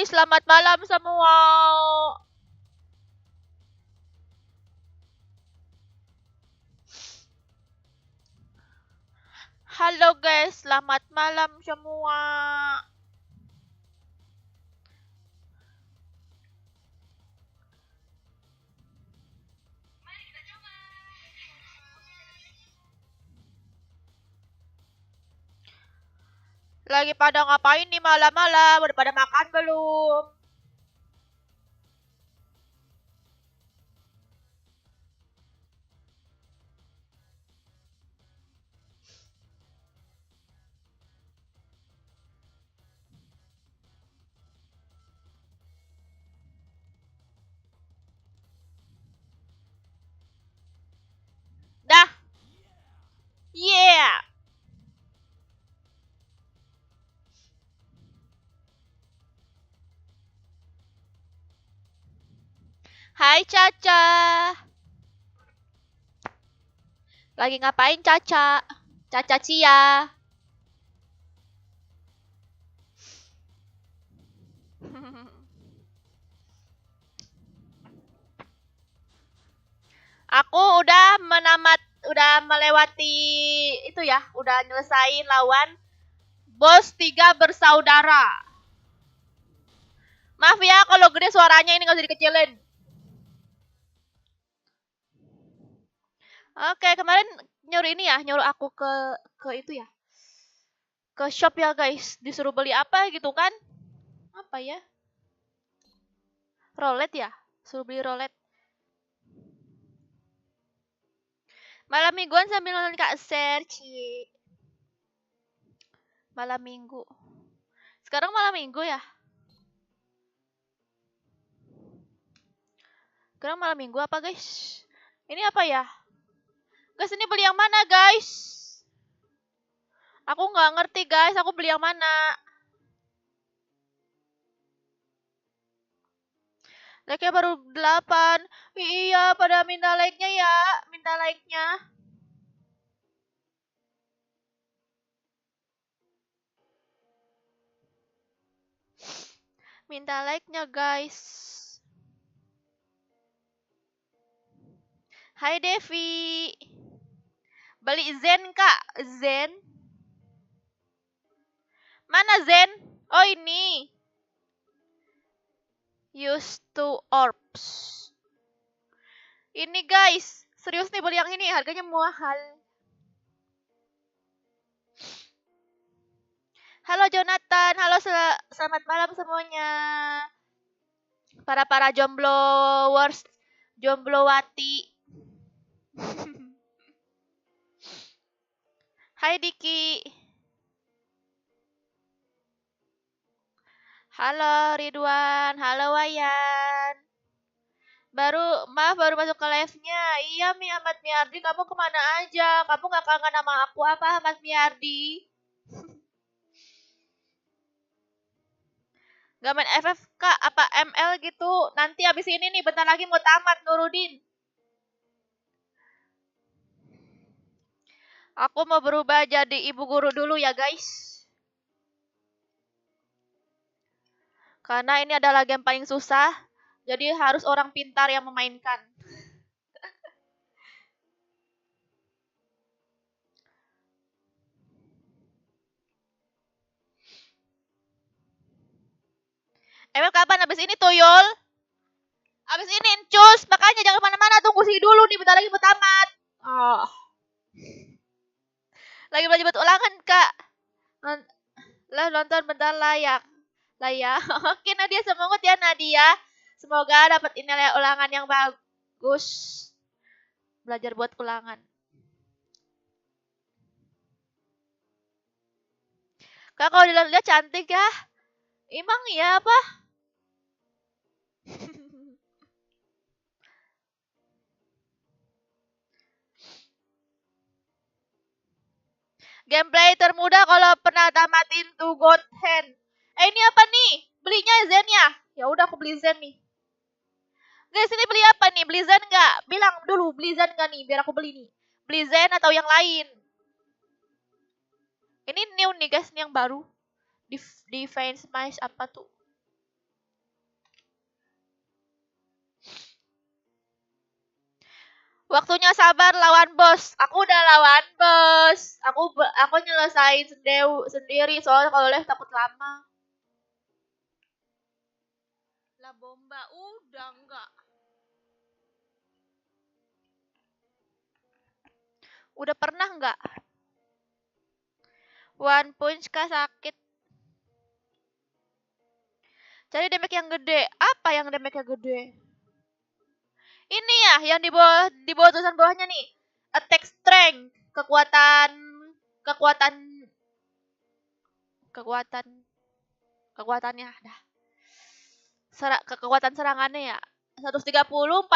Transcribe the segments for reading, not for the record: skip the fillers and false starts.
guys, selamat malam semua. Halo guys, selamat malam semua. Lagi pada ngapain nih malam-malam? Udah pada makan belum? Dah. Yeah. Hai Caca. Lagi ngapain Caca? Caca Cia. Aku udah melewati itu ya, udah nyelesain lawan bos 3 bersaudara. Maaf ya kalau gede suaranya, ini gak usah dikecilin. Oke, kemarin nyuruh ini ya, nyuruh aku ke itu ya. Ke shop ya guys, disuruh beli apa gitu kan? Apa ya? Rolet ya? Suruh beli rolet. Malam mingguan sambil nonton Kak Serci. Malam minggu. Sekarang malam minggu ya? Sekarang malam minggu apa guys? Ini apa ya? Guys, ini beli yang mana guys? Aku nggak ngerti guys, aku beli yang mana? Like-nya baru 8. Iya, pada minta like-nya ya. Minta like-nya. Minta like-nya guys. Hai Devi. Beli Zen kak? Zen? Mana Zen? Oh ini. Used to orbs. Ini guys. Serius nih beli yang ini. Harganya mahal. Halo Jonathan. Halo selamat malam semuanya. Para jomblowers. Jomblowati. Hai Diki. Halo Ridwan. Halo Wayan. Maaf baru masuk ke live-nya. Iya Mi Ahmad Miardi, kamu kemana aja? Kamu gak kangen sama aku apa Ahmad Miardi? Gak main FFK apa ML gitu? Nanti abis ini nih bentar lagi mau tamat Nurudin. Aku mau berubah jadi ibu guru dulu ya guys. Karena ini adalah game paling susah. Jadi harus orang pintar yang memainkan. Emang kapan abis ini Tuyul? Abis ini Encus, makanya jangan kemana-mana, tunggu sini dulu nih, bentar lagi mau tamat. Oh. Lagi belajar buat ulangan kak. Nonton bentar layak. Oke Nadia, semangat ya Nadia. Semoga dapat nilai ulangan yang bagus. Belajar buat ulangan. Kak kalau dilihat-lihat cantik ya. Emang iya apa? Gameplay termudah kalau pernah tamatin To God Hand. Ini apa nih? Belinya Zen ya? Ya udah aku beli Zen nih. Guys, ini beli apa nih? Beli Zen nggak? Bilang dulu beli Zen nggak nih? Biar aku beli nih. Beli Zen atau yang lain? Ini new nih guys, ini yang baru. Defense Smash apa tuh? Waktunya sabar lawan bos. Aku udah lawan bos. Aku nyelesain sendiri soalnya kalau live takut lama. Lah bomba udah enggak. Udah pernah enggak? One Punch kah sakit? Cari damage yang gede. Apa yang damage-nya gede? Ini ya, yang di bawah tulisan bawahnya nih. Attack strength, kekuatan kekuatannya dah. Kekuatan serangannya ya. 130, 400.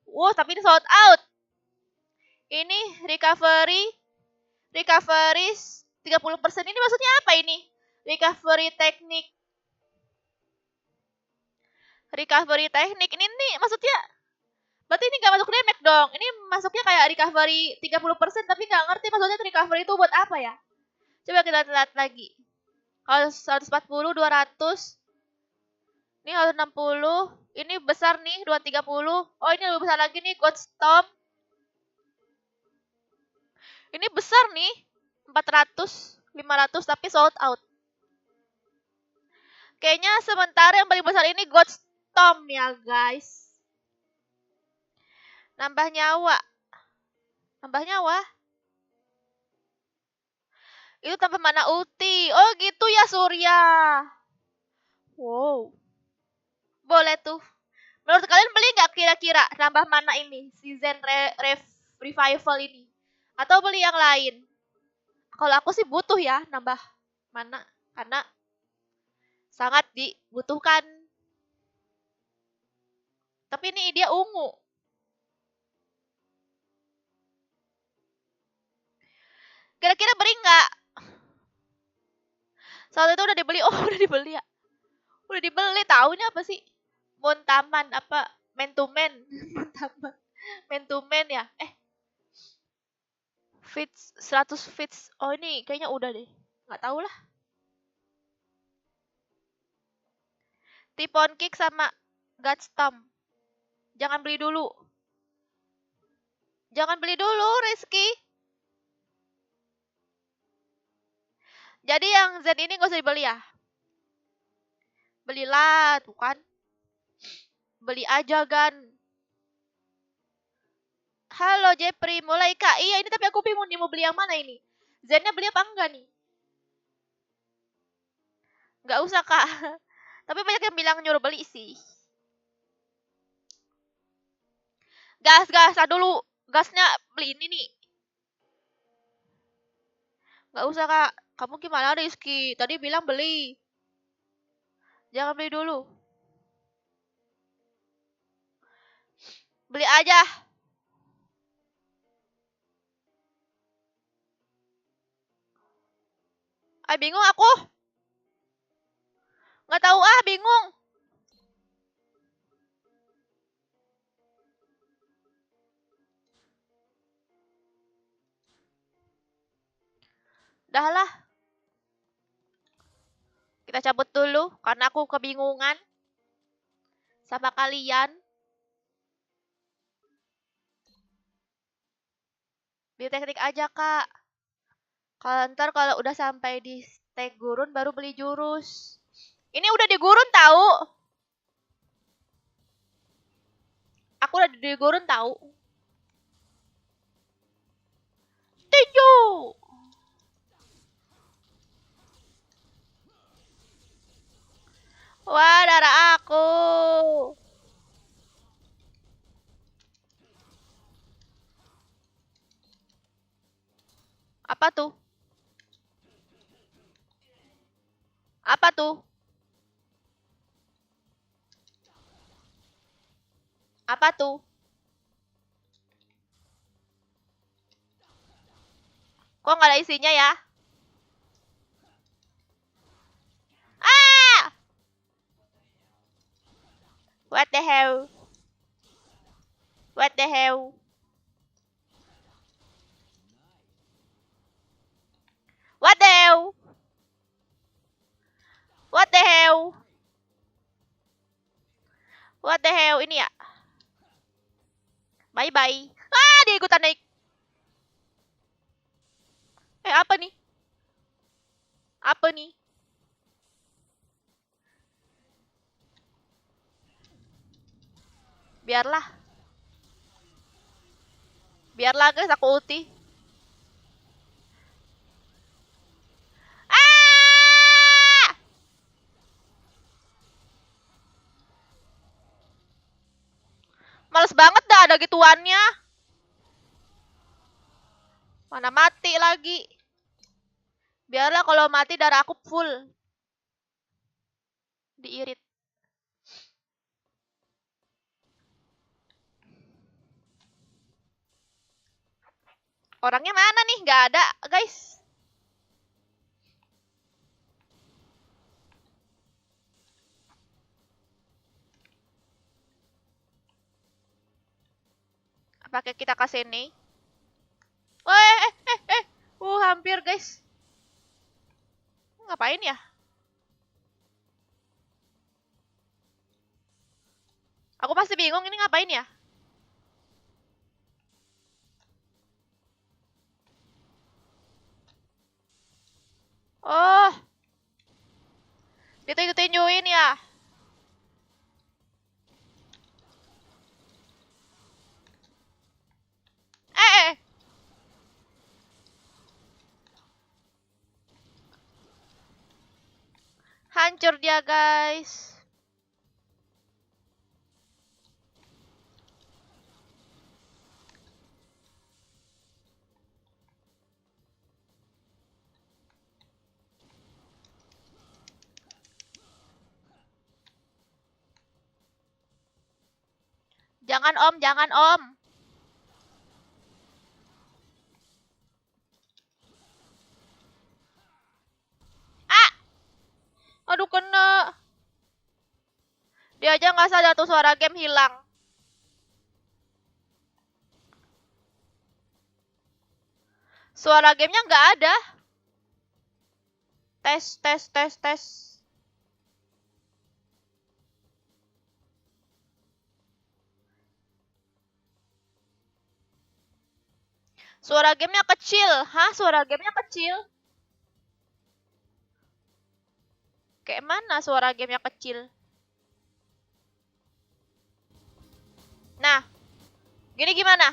Wow, tapi ini sold out. Ini recovery 30%. Ini maksudnya apa ini? Recovery teknik ini nih maksudnya berarti ini gak masuk damage dong. Ini masuknya kayak recovery 30% tapi gak ngerti maksudnya recovery itu buat apa ya. Coba kita lihat lagi. Kalau 140, 200. Ini 160. Ini besar nih 230. Oh ini lebih besar lagi nih God Storm. Ini besar nih 400, 500 tapi sold out. Kayaknya sementara yang paling besar ini God Storm ya guys. Nambah nyawa. Itu tambah mana ulti. Oh gitu ya Surya. Wow. Boleh tuh. Menurut kalian beli nggak kira-kira nambah mana ini? Season Revival ini. Atau beli yang lain? Kalau aku sih butuh ya nambah mana. Karena sangat dibutuhkan. Tapi ini dia ungu. Kira-kira beli nggak? Soal itu udah dibeli. Oh udah dibeli ya. Udah dibeli. Tahu ini apa sih? Montaman apa? Man to man. Montaman. Man to man ya. Fits 100 fits. Oh ini kayaknya udah deh. Nggak tahu lah. Tipon kick sama Gutstomp. Jangan beli dulu. Jangan beli dulu, Rizky. Jadi yang Z ini gak usah dibeli ya. Belilah, tuh kan. Beli aja, Gan. Halo, Jepri. Mulai, Kak. Iya, ini tapi aku bingung nih mau beli yang mana ini. Z-nya beli apa enggak nih? Gak usah, Kak. Tapi banyak yang bilang nyuruh beli sih. Gas, dulu. Gasnya beli ini nih. Gak usah, Kak. Kamu gimana, Rizky? Tadi bilang beli. Jangan beli dulu. Beli aja. Bingung aku. Nggak tahu bingung. Dah lah. Kita cabut dulu karena aku kebingungan sama kalian. Beli teknik aja, Kak. Ntar kalau udah sampai di stake gurun baru beli jurus. Ini udah di gurun tahu. Aku udah di gurun tahu. Tinju. Wah, darah aku. Apa tuh? Apa tuh? Apa tuh? Kok nggak ada isinya ya? Ah! What the hell? What the hell? What the hell? What the hell? What the hell? Ini ya? Bye bye. Ah, dia ikutan naik. Apa nih? Apa nih? Biarlah. Biarlah guys, aku ulti. Ah! Males banget dah ada gituannya. Mana mati lagi. Biarlah kalau mati darah aku full. Diirit. Orangnya mana nih? Gak ada, guys. Apakah kita ke sini? Hampir, guys. Ngapain ya? Aku pasti bingung ini ngapain ya? Oh. Ditunjukin ya. Hancur dia, guys. Jangan om, jangan om. Ah! Aduh kena. Dia aja nggak sadar tuh suara game hilang. Suara gamenya nggak ada. Tes, tes, tes, tes. Suara gamenya kecil. Hah? Suara gamenya kecil? Kayak mana suara gamenya kecil? Nah. Gini gimana?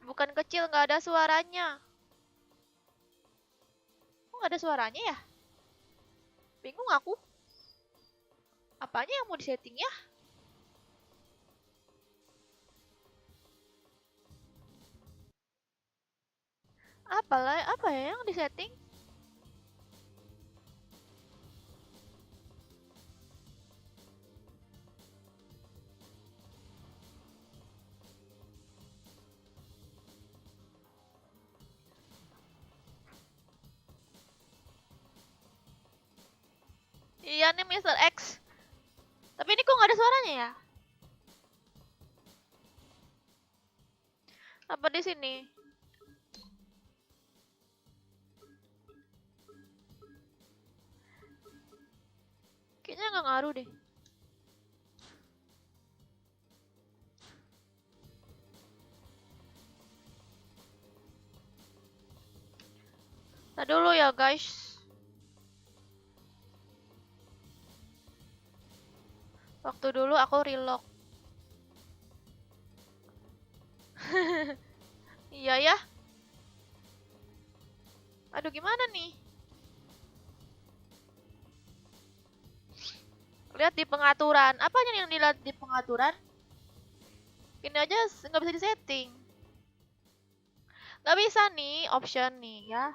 Bukan kecil, nggak ada suaranya. Kok nggak ada suaranya ya? Bingung aku. Apanya yang mau disetting ya? Apa ya yang disetting? Iya nih Mr. X. Tapi ini kok nggak ada suaranya ya? Apa di sini? Kayaknya nggak ngaruh deh. Nah dulu ya guys. Waktu dulu aku relock. Iya ya. Aduh gimana nih? Lihat di pengaturan. Apanya yang dilihat di pengaturan? Ini aja nggak bisa disetting. Nggak bisa nih, option nih ya.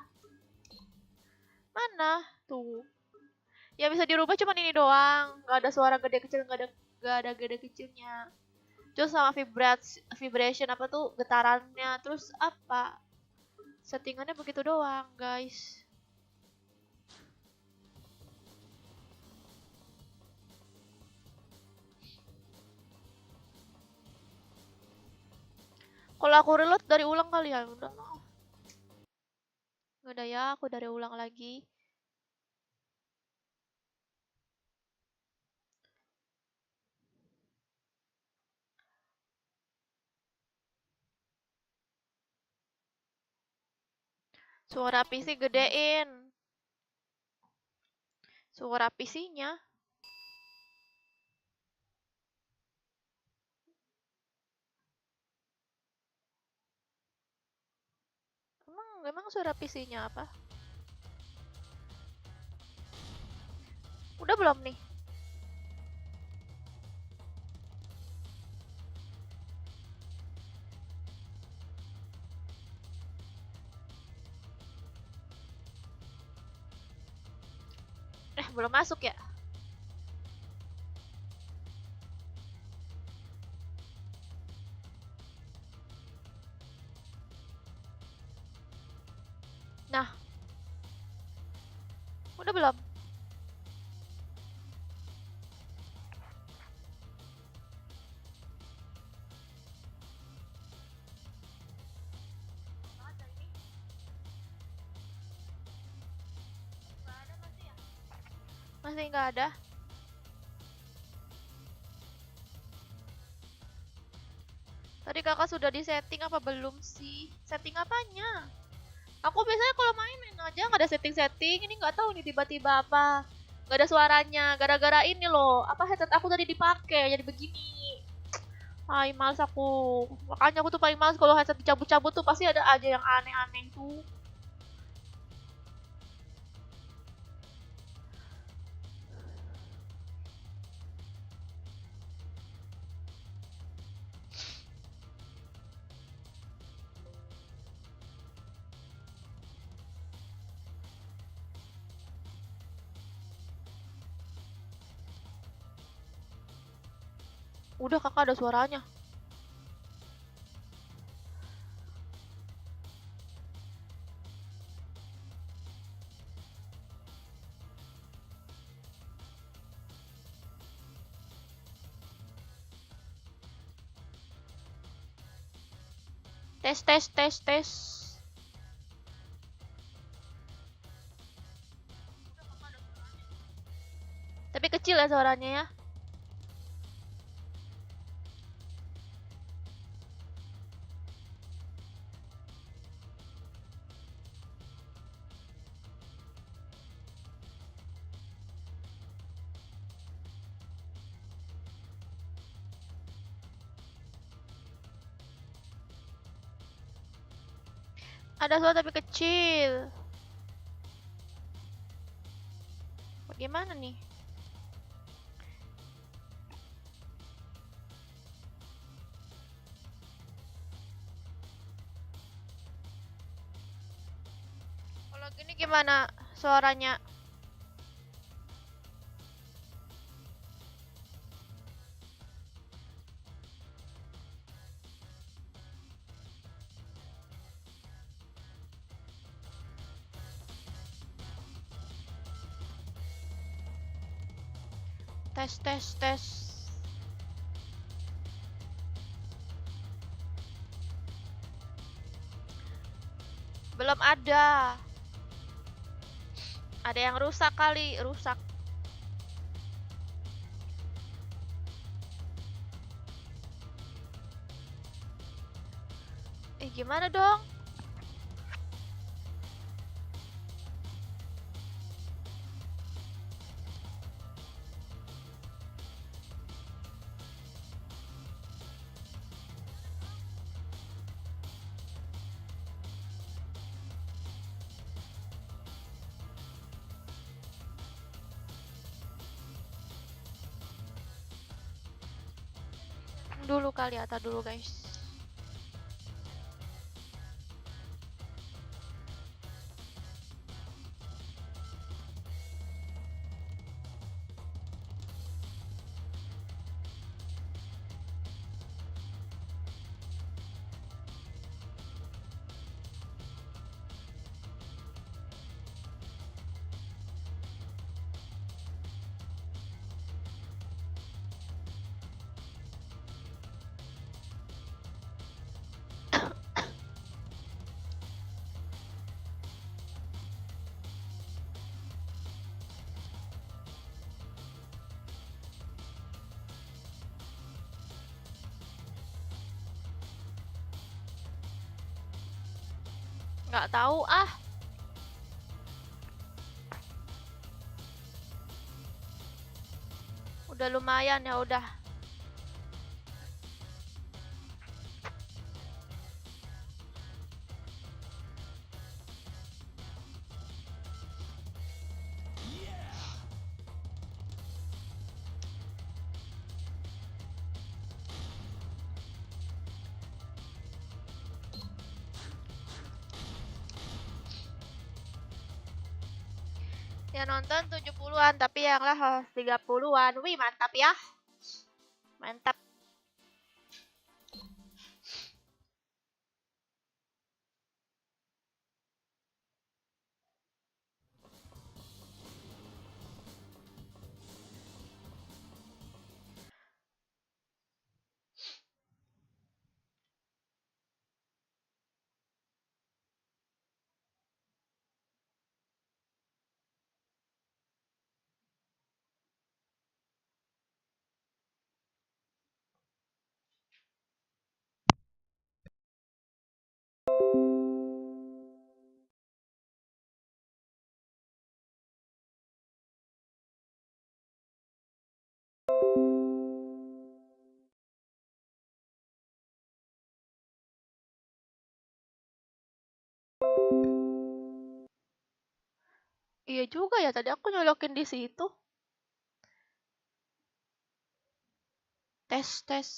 Mana? Tuh. Yang bisa dirubah cuma ini doang. Nggak ada suara gede kecil, nggak ada gede kecilnya. Terus sama vibration apa tuh getarannya. Terus apa? Settingannya begitu doang, guys. Kalau aku reload dari ulang kali ya, udah lah. Nggak ada ya, aku dari ulang lagi. Suara PC gedein. Suara PC-nya. Emang suara PC-nya apa? Udah belum nih? Belum masuk ya? Nah, udah belum? Masih nggak ada? Tadi kakak sudah di setting apa belum sih? Setting apanya? Aku biasanya kalau main aja nggak ada setting-setting. Ini nggak tahu nih tiba-tiba apa. Nggak ada suaranya. Gara-gara ini loh. Apa headset aku tadi dipakai jadi begini. Ay, males aku. Makanya aku tuh paling males kalau headset dicabut-cabut tuh pasti ada aja yang aneh-aneh tuh. Udah kakak ada suaranya. Tes tes tes tes. Tapi kecil ya suaranya ya. Ada suara tapi kecil. Bagaimana nih? Kalau gini gimana suaranya? Tes tes tes. Belum ada. Ada yang rusak kali, rusak. Gimana dong? dulu kali, atar dulu guys. Nggak tahu ah. Udah lumayan ya udah. Yang nonton 70-an tapi yang lah 30-an. Wih, mantap ya. Mantap. Iya juga ya, tadi aku nyolokin di situ. Tes, tes.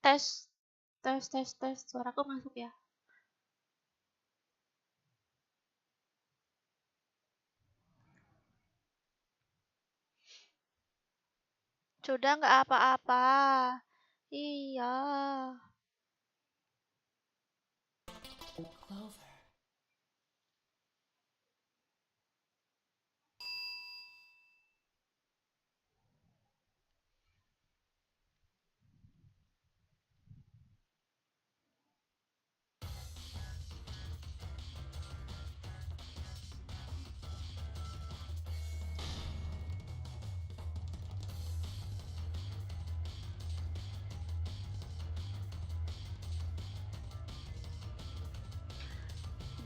Tes, tes, tes, tes. Suaraku masuk ya? Sudah nggak apa-apa. Iya.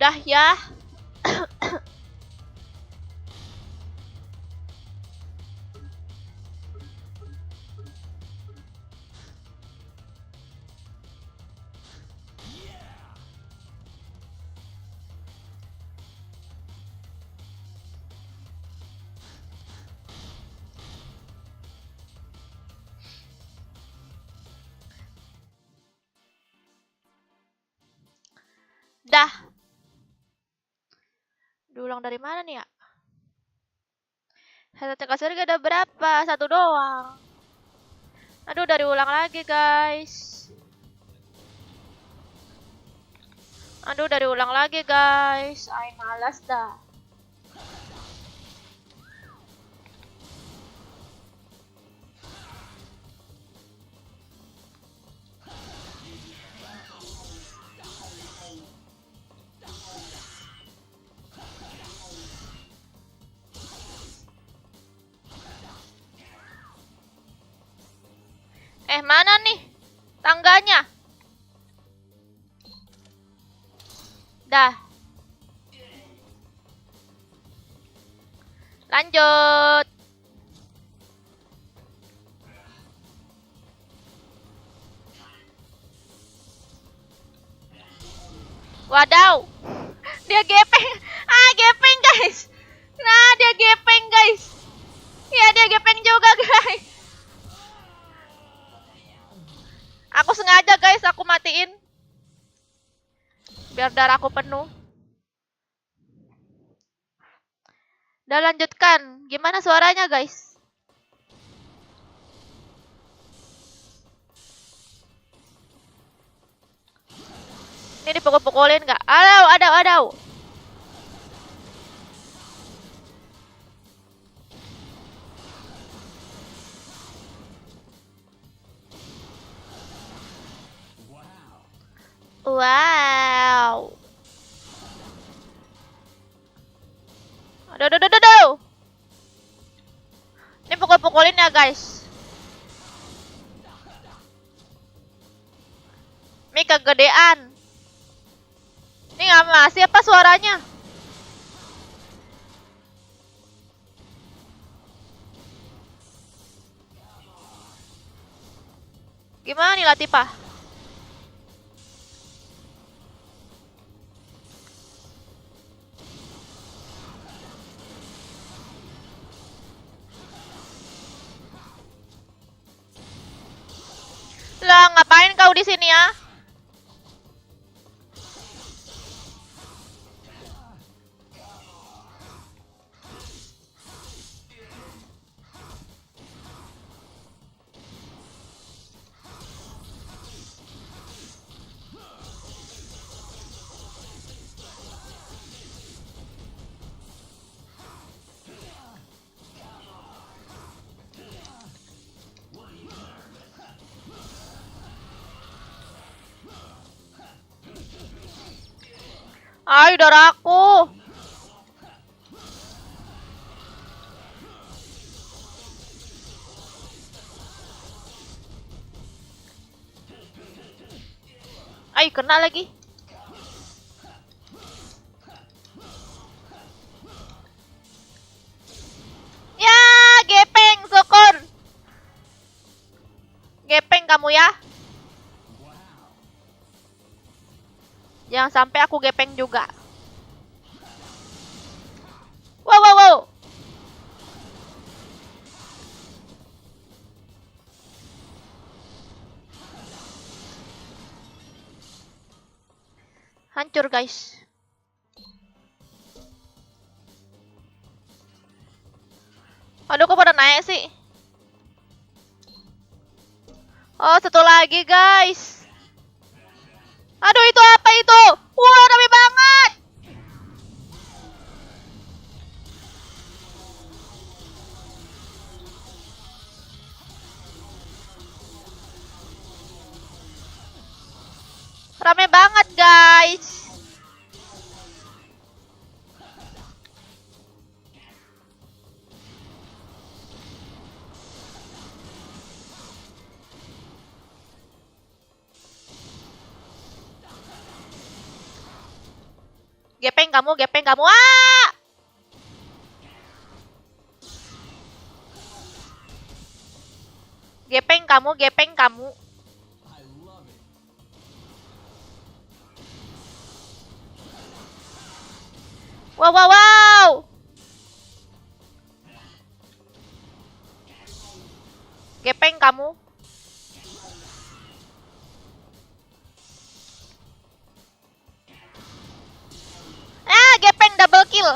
Udah ya. Dah. Diulang dari mana nih ya? Satu kasur ada berapa? Satu doang. Aduh, dari ulang lagi guys. Aduh, dari ulang lagi guys. Ay, malas dah. Mana nih tangganya? Dah. Lanjut. biar darahku penuh. Udah lanjutkan. Gimana suaranya, guys? Ini dipukul-pukulin nggak? Adau. Wow. Aduh. Ini pukul-pukulin ya, guys. Ini kegedean. Ini nggak masih apa suaranya? Gimana nih Latifah? Lah, ngapain kau di sini ya? Ay, darahku. Ay, kena lagi. Ya, gepeng, syukur. Gepeng kamu ya. Jangan sampai aku gepeng juga. Wow. Hancur, guys. Aduh, kok pada naik sih? Oh, satu lagi, guys. Aduh, itu apa itu? Wah, rame banget. Rame banget, guys. Gepeng kamu. Ah! Gepeng kamu. Wow. Gepeng kamu. Ah, gepeng double kill.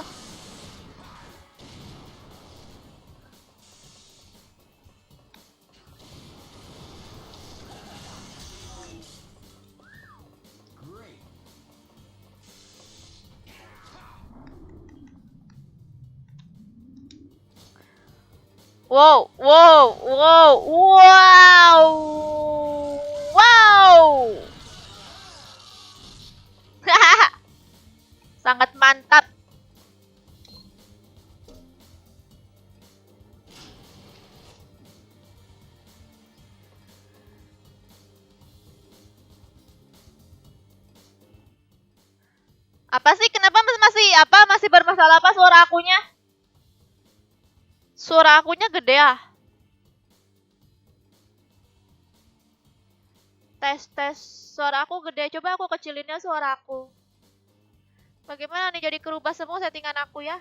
Wow. Sangat mantap. Apa sih? Kenapa masih bermasalah apa suara akunya? Suara akunya gede ya? Tes. Suara aku gede. Coba aku keциlinnya suara aku. Bagaimana nih jadi kerubah semua settingan aku ya?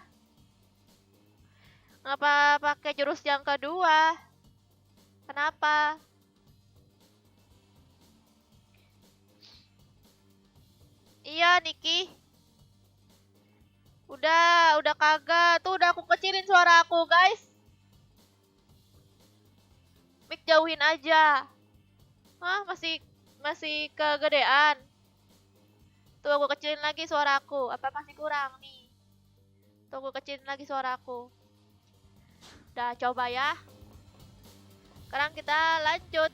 Ngapa pakai jurus yang kedua? Kenapa? Iya, Niki. Udah kagak. Tuh udah aku kecilin suara aku, guys. Mic jauhin aja. Hah, masih kegedean. Tuh aku kecilin lagi suaraku. Apa masih kurang nih? Tuh aku kecilin lagi suaraku. Udah coba ya. Sekarang kita lanjut.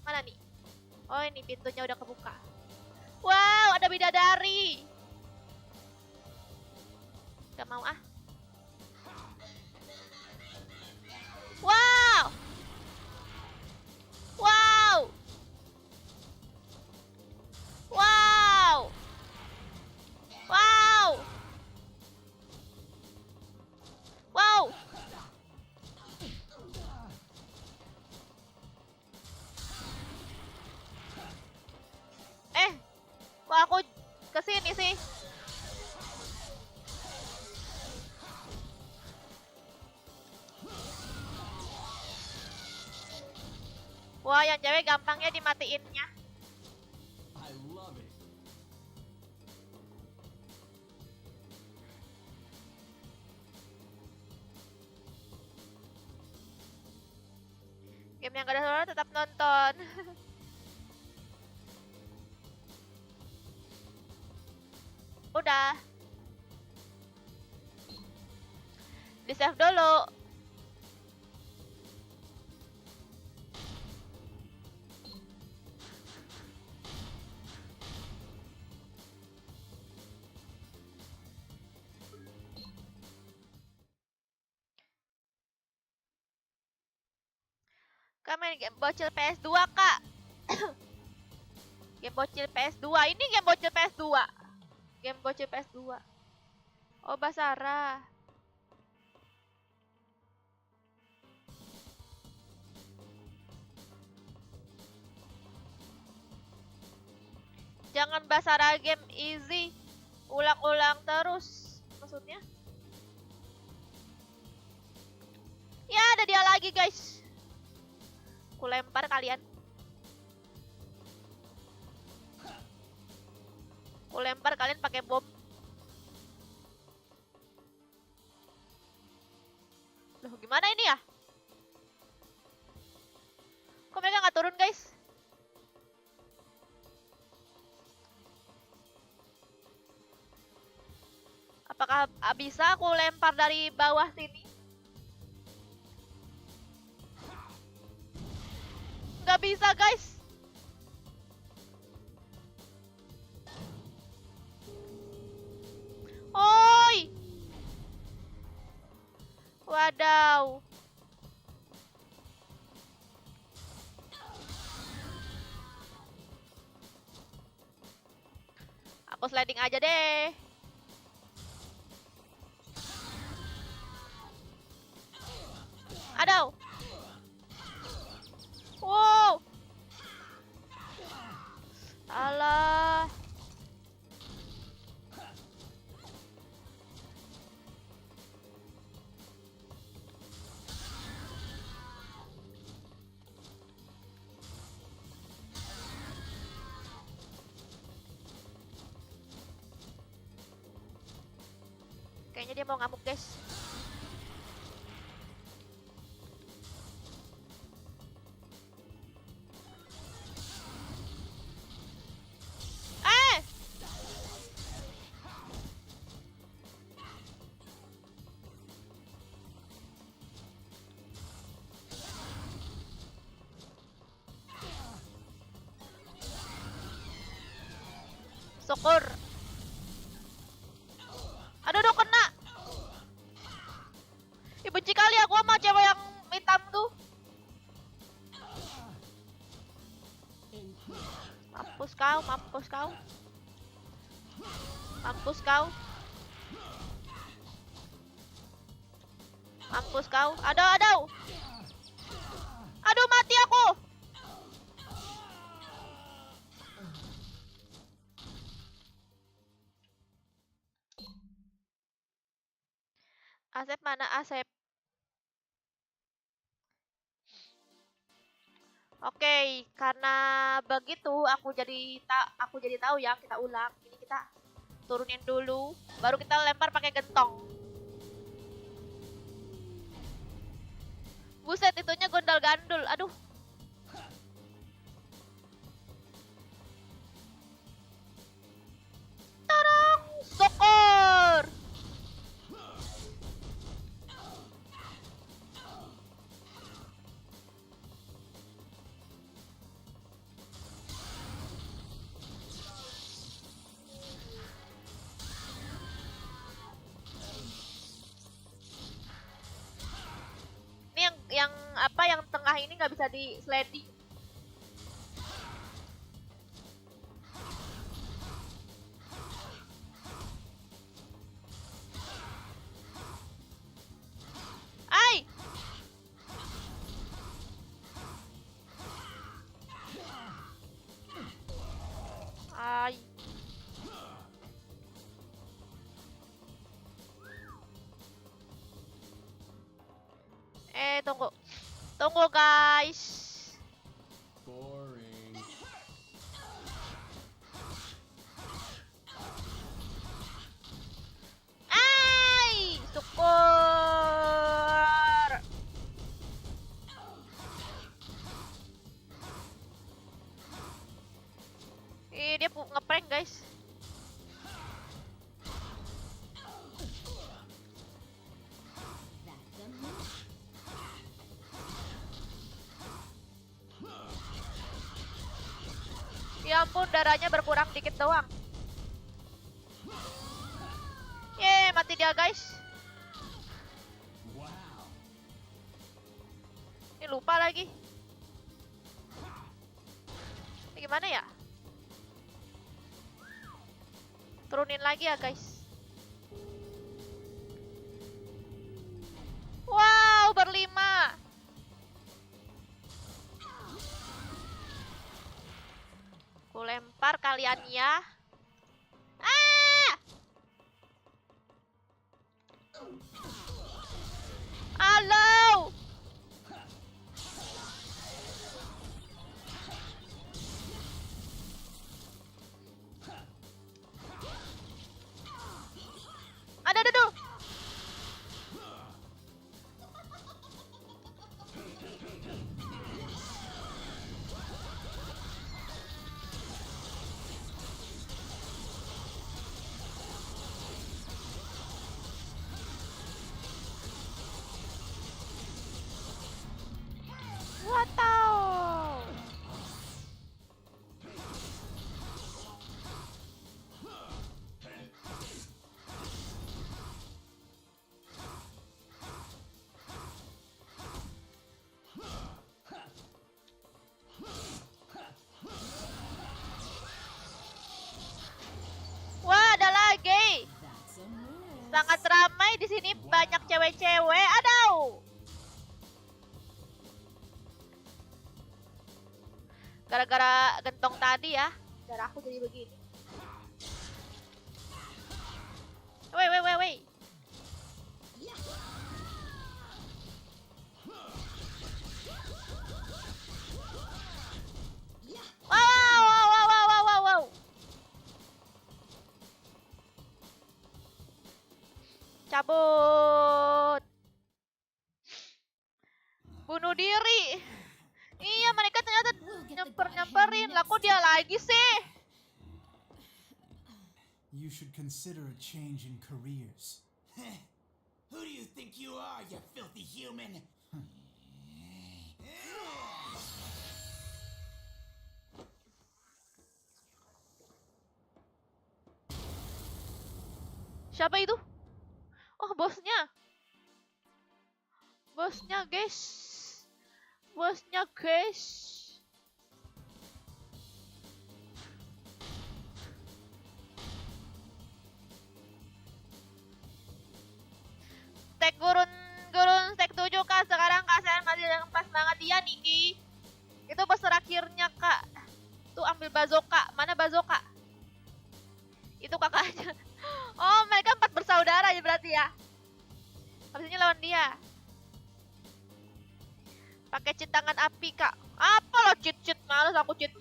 Mana nih? Oh, ini pintunya udah kebuka. Wow, ada bidadari. Gak mau ah. Wow. Wow. Wow. Wow. Wow. Kok aku kesini sih? Wah, yang cewek gampangnya dimatiinnya. Game yang gak ada suara tetap nonton. Udah. Di save dulu. Kak main game bocil PS2, Kak. Game bocil PS2. Ini game bocil PS2. Game bocil PS2. Oh, Basara. Jangan Basara game easy. Ulang-ulang terus. Maksudnya? Ya, ada dia lagi, guys. Aku lempar kalian. Aku lempar kalian pakai bom. Loh, gimana ini ya? Kok mereka nggak turun, guys? Apakah bisa aku lempar dari bawah sini? Nggak bisa, guys. Oi! Wadaw. Aku sliding aja deh. Aduh. Wow. Alah. Kayaknya dia mau ngamuk, guys. Syukur. Aduh, kena. Ih, benci kali aku sama cewek yang hitam tuh. Mampus kau, mampus kau. Mampus kau. Mampus kau. Aduh, aduh. Aduh, mati aku. Asep mana Asep? Oke, karena begitu aku jadi tahu ya, kita ulang. Ini kita kita. Turunin dulu, baru kita lempar pakai gentong. Buset, itunya gondal-gandul. Aduh. Tolong, sokor. Ini yang apa yang tengah ini nggak bisa di sliding. Ai. Ai. Tunggu. Tunggu, guys. Boring. Ai, syukur. Dia ngeprank, guys. Ya ampun, darahnya berkurang dikit doang. Yeay, mati dia, guys. Wow. Ini lupa lagi. Ini gimana ya? Turunin lagi ya, guys. Wow, berlima. Ku lempar kalian ya. Ah! Halo. Aduh. What tau? Wah, ada lagi. Sangat ramai di sini, banyak cewek-cewek. Aduh. Gara-gara gentong tadi ya, darah aku jadi begini. Wait. Wow. Cabut. Bunuh diri. Iya, mereka ternyata nyamperin. Lah kok dia lagi sih? You should consider a change in careers. Who do you think you are, you filthy human? Siapa itu? Oh, bosnya. Bosnya, guys. Stek gurun stek 7 kak. Sekarang kasihan masih pas banget dia Niki. Itu bos terakhirnya kak. Tuh ambil bazooka. Mana bazooka? Itu kakaknya. Oh, mereka 4 bersaudara ya berarti ya. Habis ini lawan dia. Pakai cheat tangan api kak. Apa lo cheat? Males aku cheat.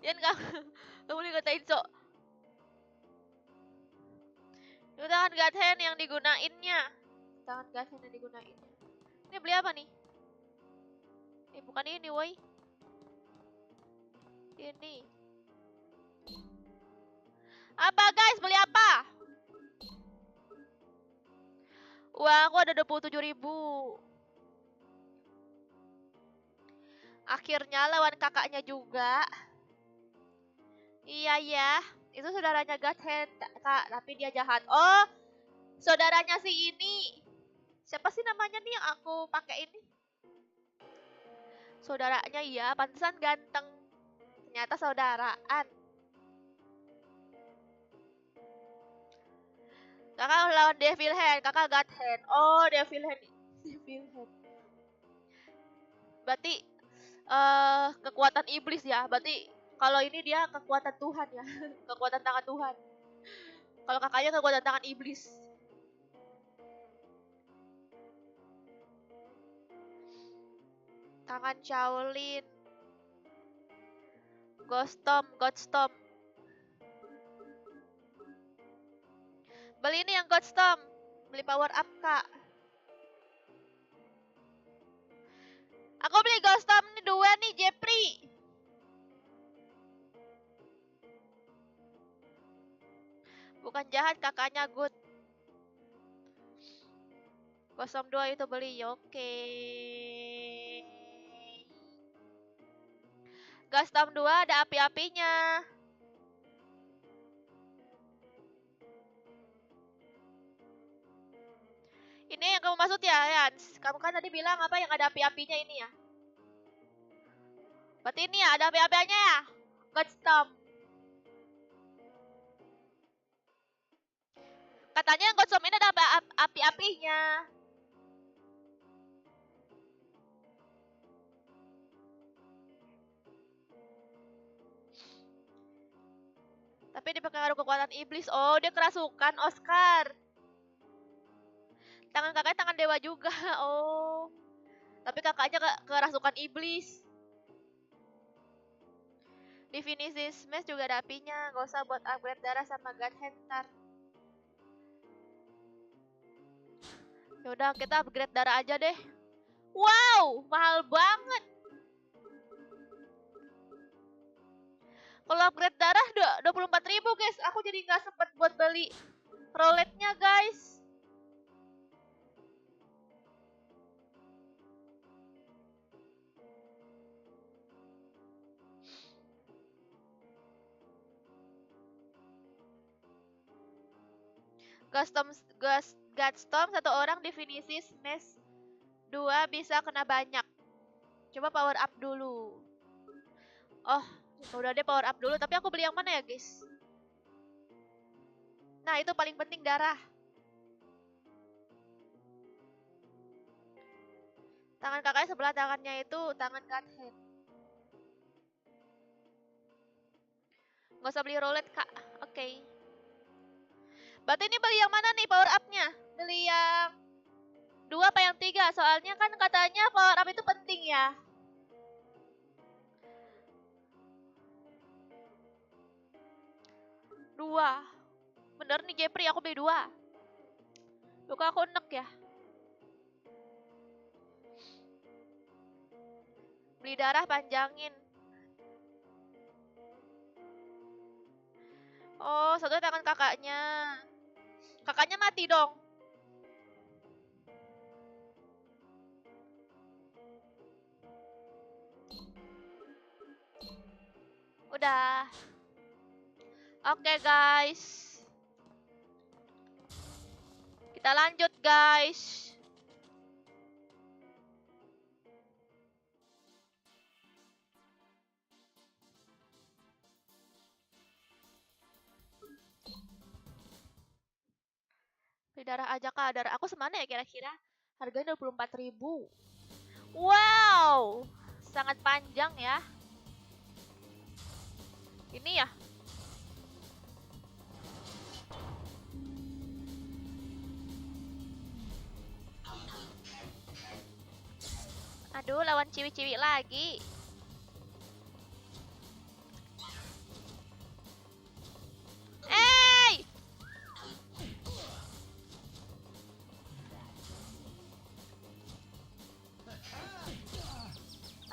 Yan ka. Tumuli ka tayo so. Yung tangan God hand yang digunainnya. Tangan God hand yang digunainnya. Ini beli apa nih? Bukan ini, woi. Ini. Apa guys? Beli apa? Wah, aku ada 27.000. Akhirnya lawan kakaknya juga. Iya ya, itu saudaranya Godhead, Kak, tapi dia jahat. Oh, saudaranya si ini. Siapa sih namanya nih yang aku pakai ini? Saudaranya iya, pantesan ganteng. Ternyata saudaraan. Kakak lawan Devil Hand, kakak Godhead. Oh, Devil Hand. Devil Hand. Berarti kekuatan iblis ya. Berarti kalau ini dia kekuatan Tuhan ya. Kekuatan tangan Tuhan. Kalau kakaknya kekuatan tangan iblis. Tangan Shaolin. Ghost Stomp. Beli ini yang God Stomp. Beli power up, Kak. Aku beli God Stomp nih 2 nih, Jepri. Bukan jahat, kakaknya good. God Stomp 2 itu beli, oke. God Stomp 2 ada api-apinya. Ini yang kamu maksud ya, Yans? Kamu kan tadi bilang apa yang ada api-apinya ini ya? Berarti ini ya, ada api-apinya ya? God Stomp. Katanya yang God Stomp ini ada api-apinya. Tapi dia pengaruh kekuatan iblis. Oh, dia kerasukan Oscar. Tangan kakaknya tangan dewa juga. Oh. Tapi kakaknya kerasukan iblis. Definisi smash juga ada apinya. Gak usah buat upgrade darah sama God Hand ntar. Yaudah kita upgrade darah aja deh. Wow, mahal banget. Kalau upgrade darah 24.000 guys. Aku jadi gak sempet buat beli roletnya guys. Gutstorm 1 orang definisi smash 2 bisa kena banyak. Coba power up dulu. Oh, udah deh power up dulu. Tapi aku beli yang mana ya guys? Nah itu paling penting darah. Tangan kakaknya sebelah tangannya itu tangan Godhead. Gak usah beli rolet kak. Oke. Berarti ini beli yang mana nih power up-nya? Beli yang 2 apa yang 3? Soalnya kan katanya power up itu penting ya. Dua. Bener nih Jepri, aku beli 2. Luka aku enek ya. Beli darah panjangin. Oh, satu tangan kakaknya. Kakaknya mati dong. Udah. Oke guys. Kita lanjut guys. Beli darah aja kak. Darah aku semana ya kira-kira? Harganya 24.000. Wow. Sangat panjang ya. Ini ya. Aduh, lawan ciwi-ciwi lagi. Eh!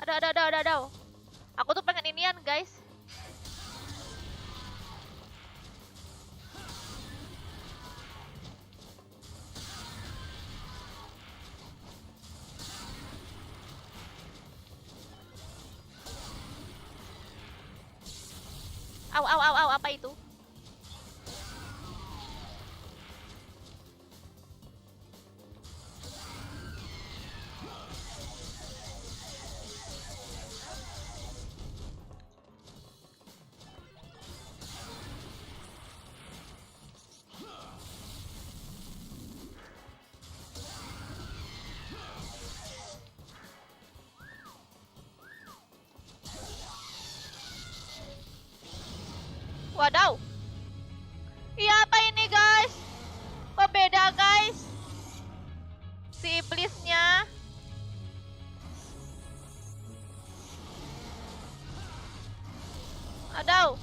Aduh. Aku tuh pengen inian, guys. Au, apa itu? Wadaw. Iya, apa ini, guys? Kok beda, guys? Si iblisnya. Aduh.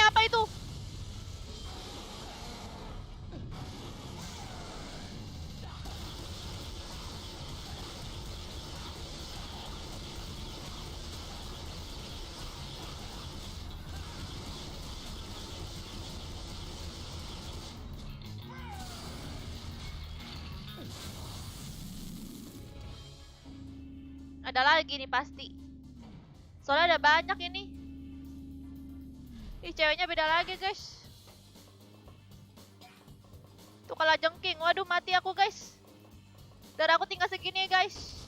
Apa itu? Ada lagi nih pasti. Soalnya ada banyak ini. Ih, ceweknya beda lagi, guys. Tuh kalah jengking. Waduh, mati aku, guys. Darah aku tinggal segini, guys.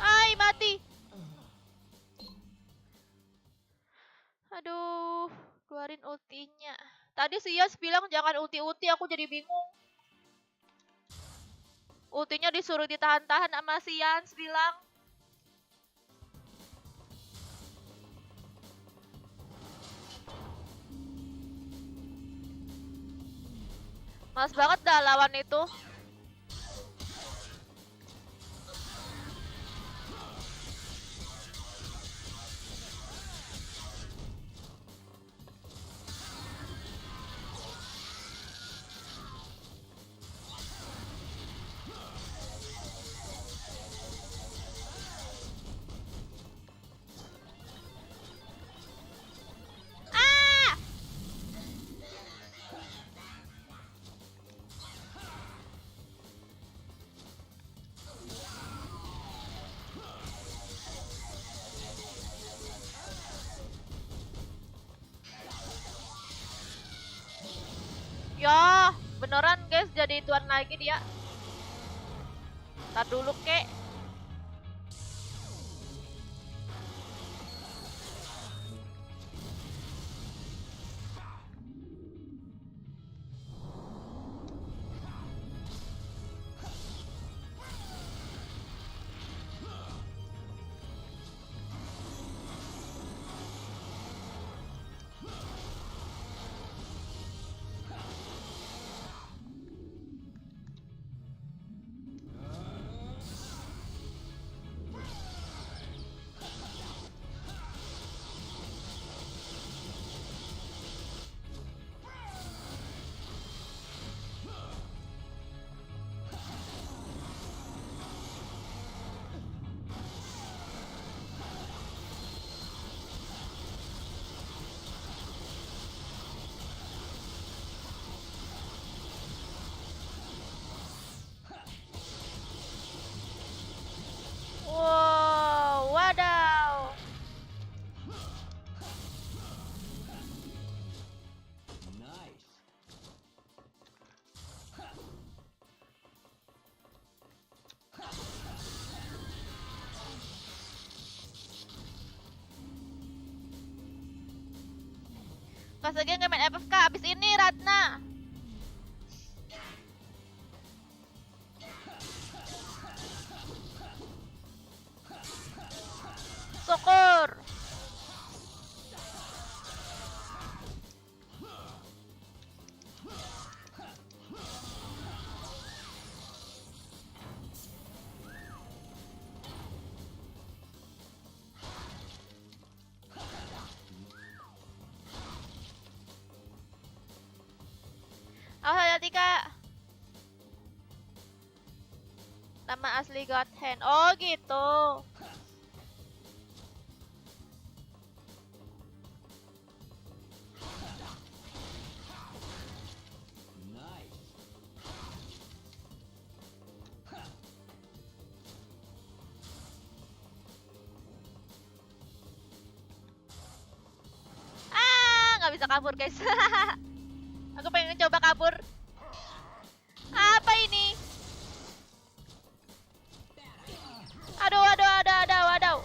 Ay, mati. Aduh, keluarin ultinya. Tadi si Yas bilang jangan ulti-ulti, aku jadi bingung. Ultinya disuruh ditahan-tahan sama si Yans bilang. Males banget dah lawan itu. Ya, beneran guys jadi tuan lagi dia. Tar dulu kek. Kasegen nggak main FFK. Abis ini Ratna. Syukur. Awas hati-hati kak. Nama asli God Hand. Oh gitu. Nice. Nggak bisa kabur guys. Aku pengen coba kabur. Apa ini? Aduh, aduh, aduh, aduh, aduh.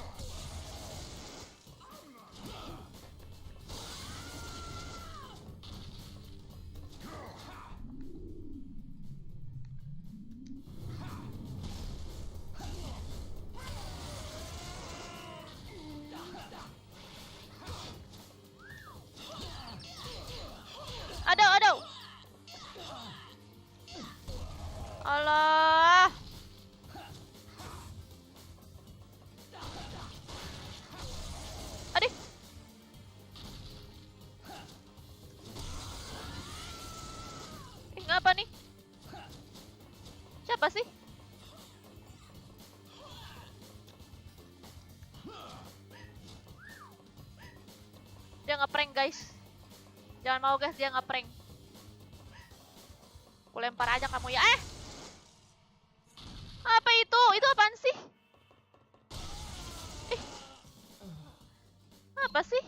Aduh, aduh. Allah. Aduh. Ngapa nih? Siapa sih? Dia ngeprank guys. Jangan mau guys, dia ngeprank. Aku lempar aja kamu ya. Apa itu? Itu apaan sih? Apa sih?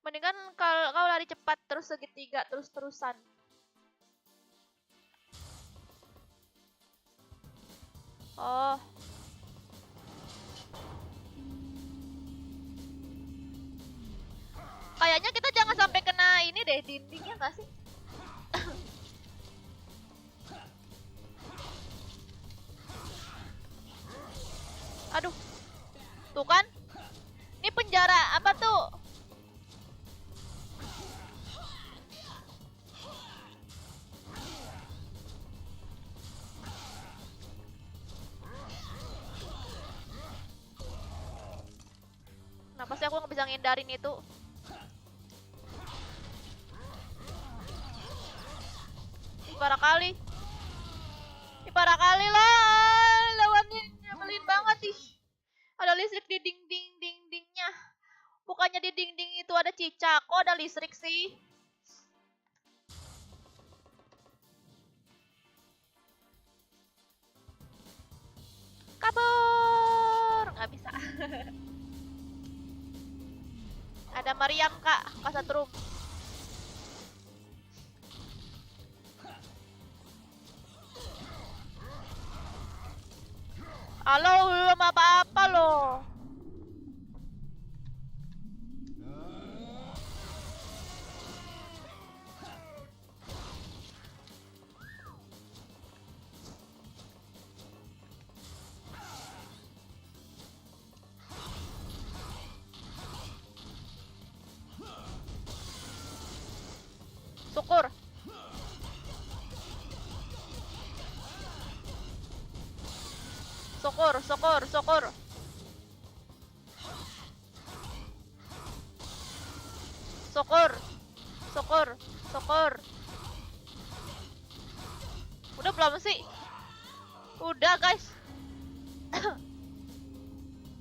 Mendingan kalau kau lari cepat terus segitiga terus-terusan. Oh. Kayaknya kita jangan sampai kena ini deh, dindingnya nggak sih? Aduh. Tuh kan? Ini penjara apa tuh? Kenapa sih aku nggak bisa ngindarin itu? Parah kali. Parah kali lah. Lawannya nyebelin banget ih. Ada listrik di dindingnya. Bukannya di dinding itu ada cicak. Kok ada listrik sih? Kabur. Nggak bisa. Ada Mariam kak. Kasatrum. Halo, belum apa-apa loh. Syukur. Syukur, syukur, syukur. Syukur. Syukur, syukur. Udah belum sih? Udah guys.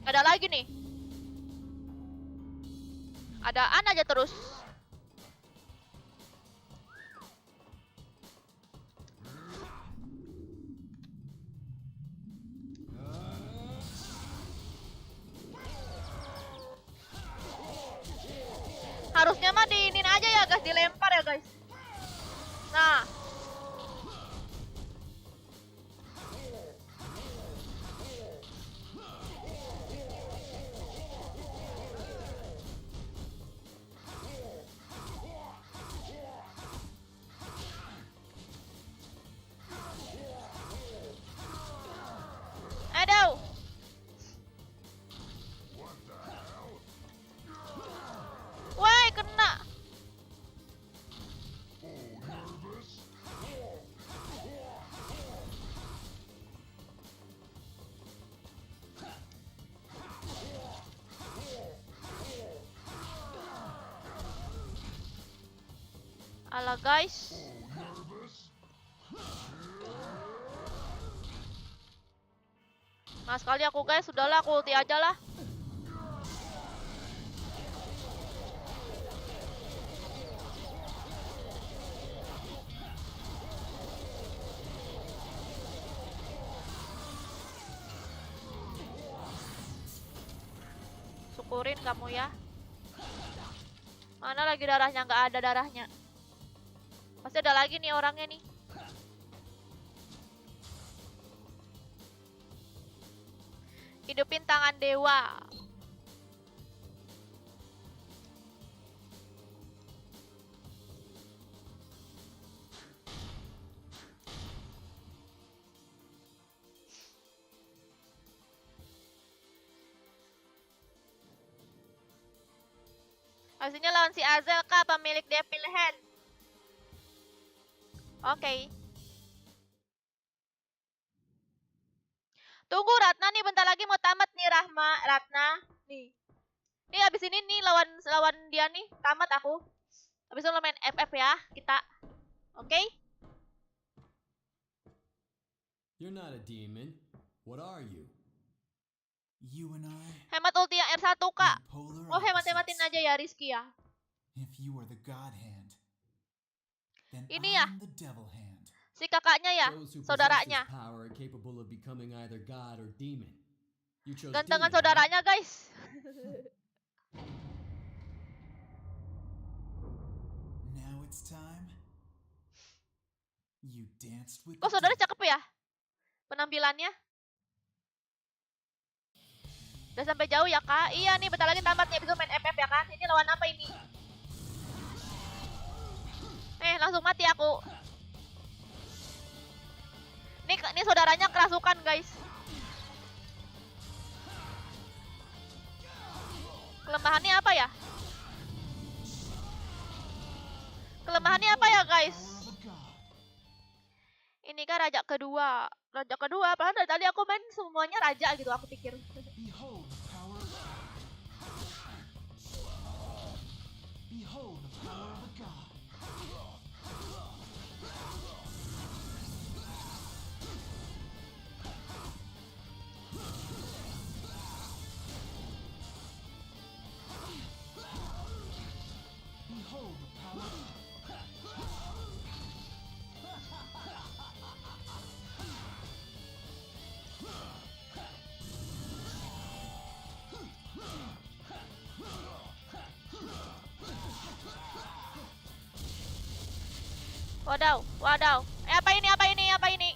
Ada lagi nih. Adaan aja terus. Harusnya mah diinin aja ya guys, dilempar ya guys. Nah. guys. Nah sekali aku guys, sudahlah aku ulti aja lah. Syukurin kamu ya. Mana lagi darahnya? Nggak ada darahnya. Pasti ada lagi nih orangnya nih. Hidupin tangan dewa. Hasilnya lawan si Azel kah, pemilik Devil Hand. Oke. Tunggu Ratna nih, bentar lagi mau tamat nih Ratna. Nih. Nih abis ini nih lawan dia nih, tamat aku. Abis itu lo main FF ya, kita. Oke? You're not a demon. What are you? You and I, Hemat ulti yang R1 kak. are polar Oh hemat-hematin opposites. aja ya Rizky ya. If you are the God Hand, then Ini ya. I'm the Devil Hand. Si kakaknya ya, Those who possess saudaranya. this power are capable of becoming either god or demon. You chose Gantengan demon, huh? saudaranya guys. Now it's time. You danced with Kok the saudara devil. cakep ya? Penampilannya. Udah sampai jauh ya kak? Iya nih bentar lagi tamat nih, bisa main FF ya kan? Ini lawan apa ini? Langsung mati aku. Nih saudaranya kerasukan guys. Kelemahannya apa ya? Kelemahannya apa ya guys? Power of a god. Ini kan raja kedua. Raja kedua, padahal dari tadi aku main semuanya raja gitu aku pikir. Behold the power of God. Behold the power of a god. Behold the power of Wadaw, wadaw. Apa ini, apa ini, apa ini?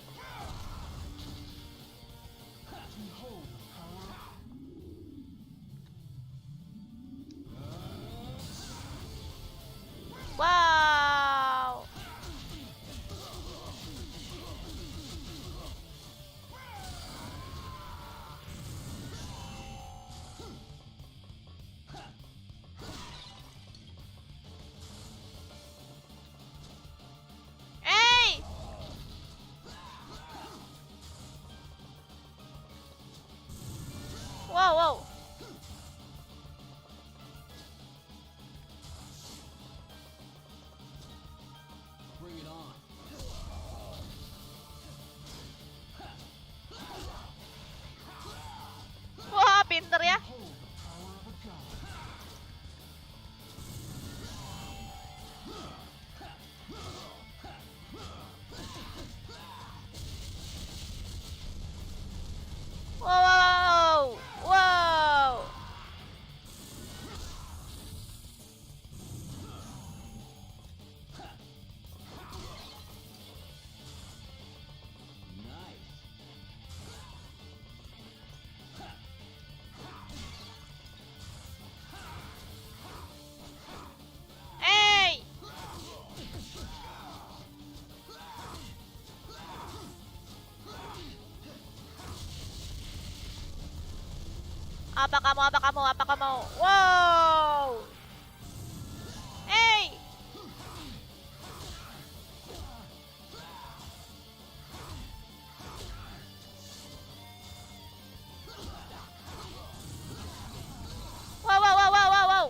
Behold the power of Wow. Hey! Wow, wow. Bring it on. Wah, pinter ya. Behold the power of a god. Wow, wow. Nice. Hey! Apa kamu, apa kamu, apa kamu? Wow! Hey! Wow, wow, wow, wow, wow, wow.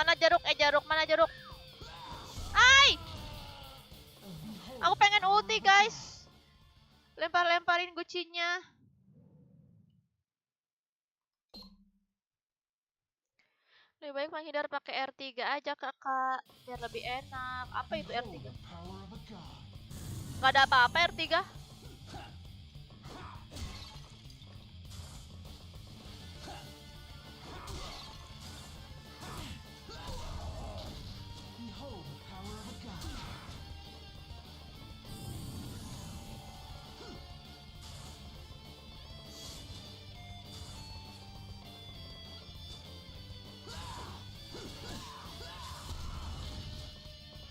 Mana jeruk? Jeruk, mana jeruk? Ai! Aku pengen ulti, guys. Lempar-lemparin gucinya. Lebih baik menghindar pakai R3 aja, Kakak. Biar lebih enak. Apa itu R3? Behold the power of a god. Gak ada apa-apa R3. Behold the power of a god.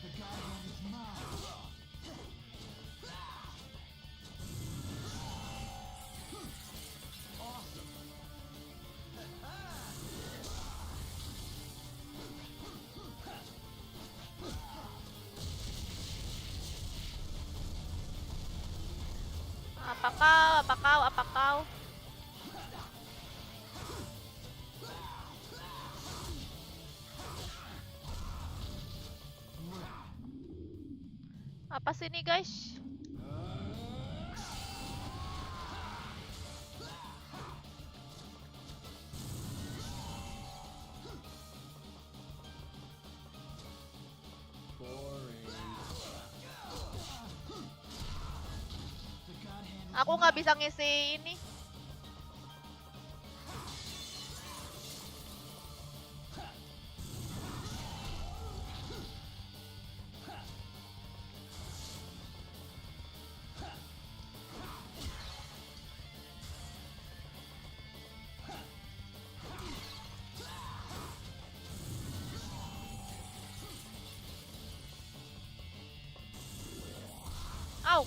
The god hand is mine. Apa kau? Apa kau? Apa kau? Apa sih ini, guys? Boring. The god hand is Aku nggak bisa ngisi ini. Au.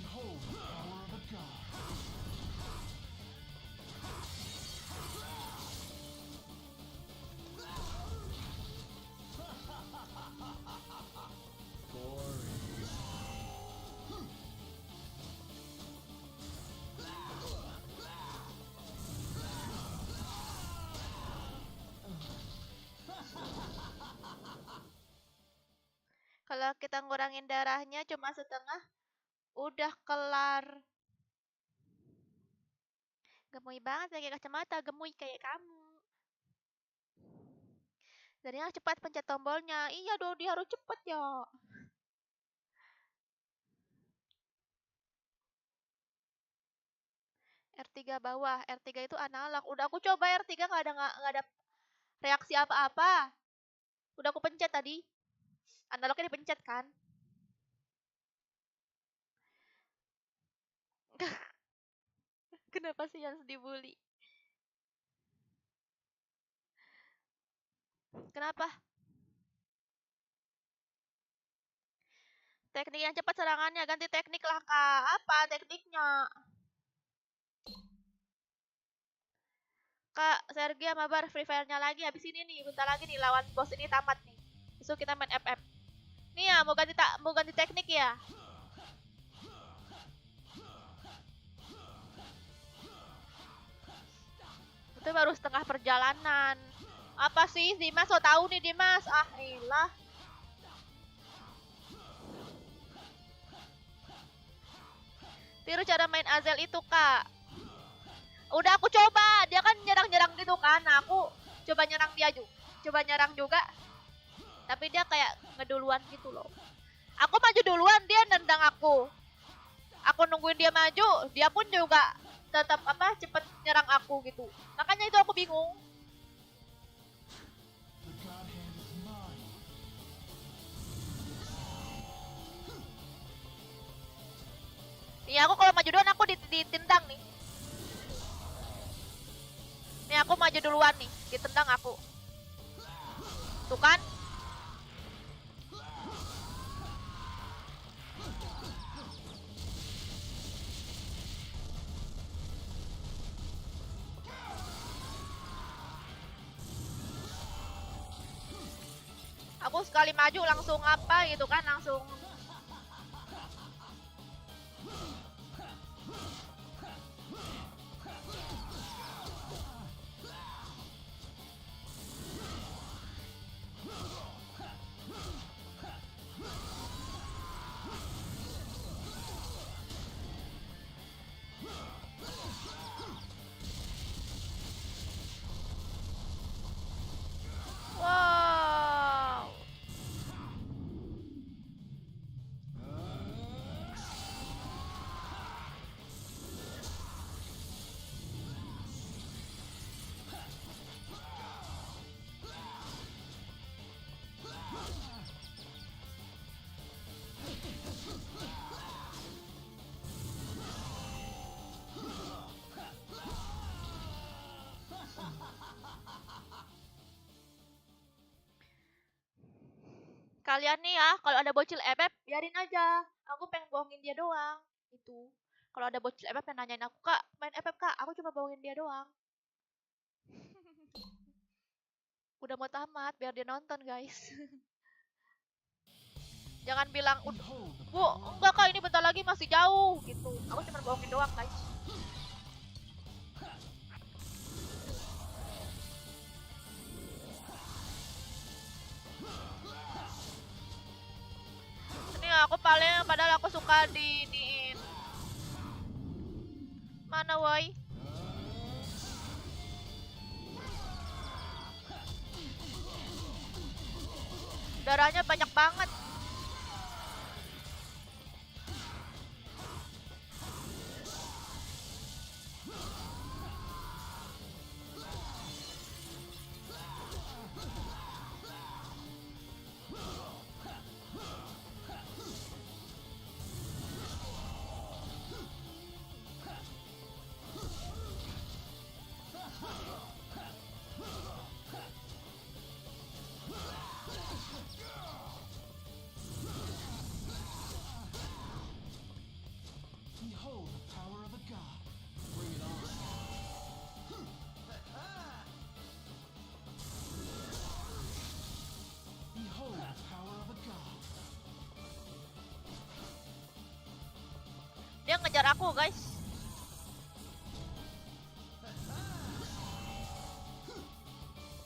Behold the power of a god. Boring. Kalau kita ngurangin darahnya cuma setengah, udah kelar. Gemuy banget pakai kacamata, gemuy kayak kamu. Jadi harus cepat pencet tombolnya. Iya dong, dia harus cepat ya. R3 bawah, R3 itu analog. Udah aku coba R3 nggak ada reaksi apa-apa. Udah aku pencet tadi. Analognya dipencet kan? Kenapa sih yang dibully? Kenapa? Teknik yang cepat serangannya, ganti teknik lah, Kak. Apa tekniknya? Kak, Sergi sama Bar Free Fire-nya lagi. Habis ini nih, bentar lagi nih lawan bos ini tamat nih. Besok kita main FF. Nih ya, mau ganti teknik ya? Itu baru setengah perjalanan. Apa sih, Dimas? So tahu nih, Dimas. Ah, ilah. Tiru cara main Azel itu, Kak. Udah aku coba, dia kan nyerang-nyerang gitu kan. Nah, aku coba nyerang dia juga. Coba nyerang juga. Tapi dia kayak ngeduluan gitu loh. Aku maju duluan, dia nendang aku. Aku nungguin dia maju, dia pun juga tetap cepet nyerang aku gitu. Makanya itu aku bingung. The god hand is mine. Nih aku kalau maju duluan aku ditendang nih. Nih aku maju duluan nih, ditendang aku. Tuh kan? Aku sekali maju langsung apa gitu kan, langsung Kalian nih ya, kalau ada bocil FF, biarin aja. Aku pengen bohongin dia doang. Itu. Kalau ada bocil FF yang nanyain aku, Kak, main FF Kak, aku cuma bohongin dia doang. Udah mau tamat, biar dia nonton guys. Jangan bilang, Bu, enggak Kak, ini bentar lagi masih jauh. Gitu. Aku cuma bohongin doang guys. Ini aku padahal aku suka diiniin. Mana woi? Darahnya banyak banget. Behold the power of a god. Bring it on. Behold the power of a god. Dia ngejar aku guys.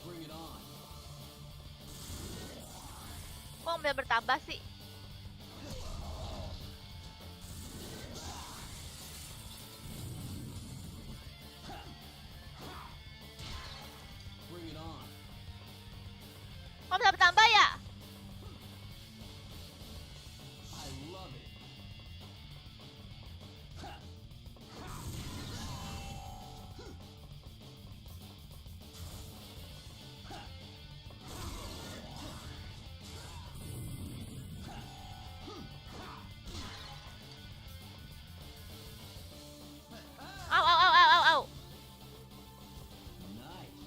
Bring it on. Kok udah bertambah sih? Bring it on. Kok bisa bertambah ya? I love it. Au au au au au au. Nice.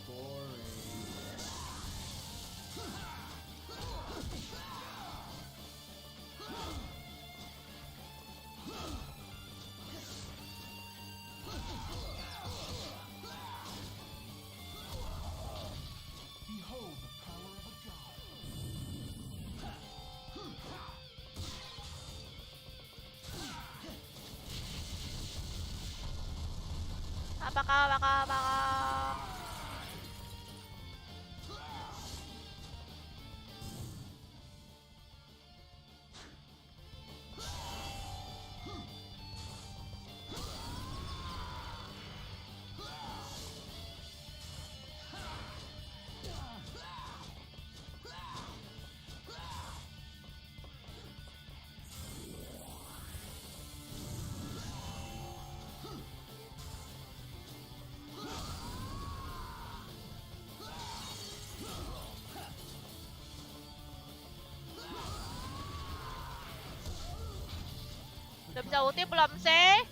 Boring. Behold the power of a god. Apakah. Udah bisa ulti belum sih?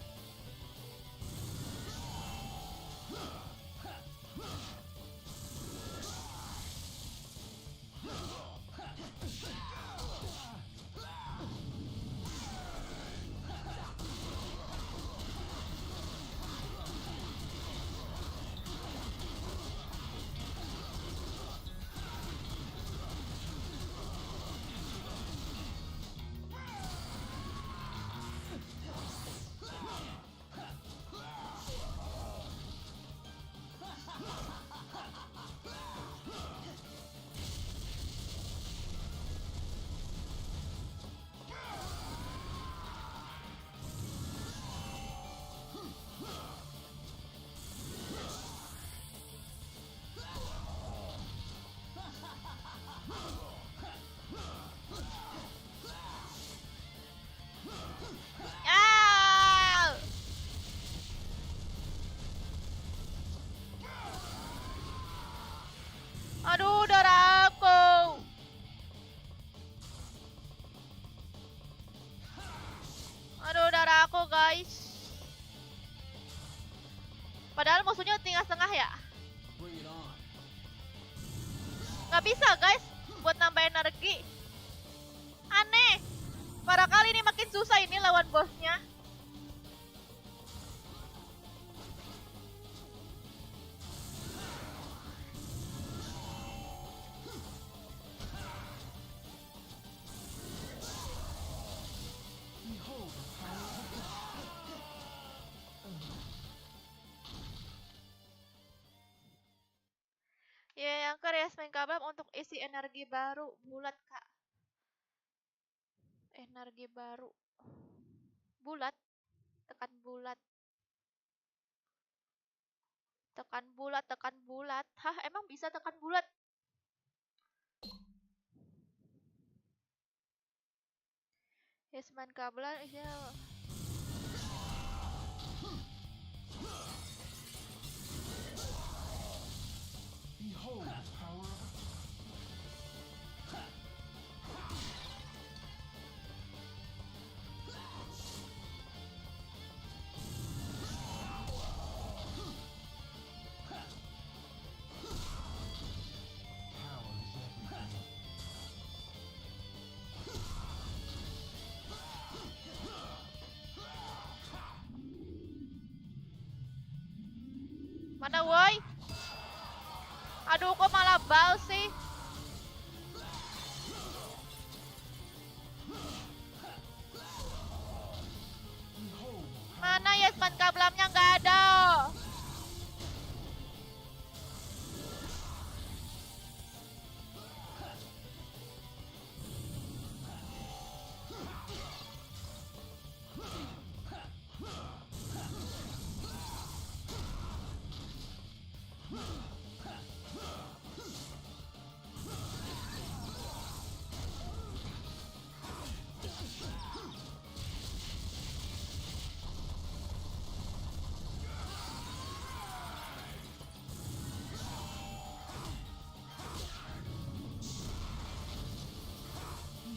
ya? Bring it on. Nggak bisa guys, buat nambah energi. Aneh. Para kali ini makin susah ini lawan bosnya. Behold the power of God. Ya, yang ke Resmen Kabam untuk isi energi baru. Bulat, Kak. Energi baru. Bulat. Tekan bulat. Tekan bulat, tekan bulat. Hah, emang bisa tekan bulat? Resmen Kabam isinya... Behold the power of power is everything. Mana woi? Aduh, kok malah bal sih? Behold the Mana Yasman Kablamnya nggak ada?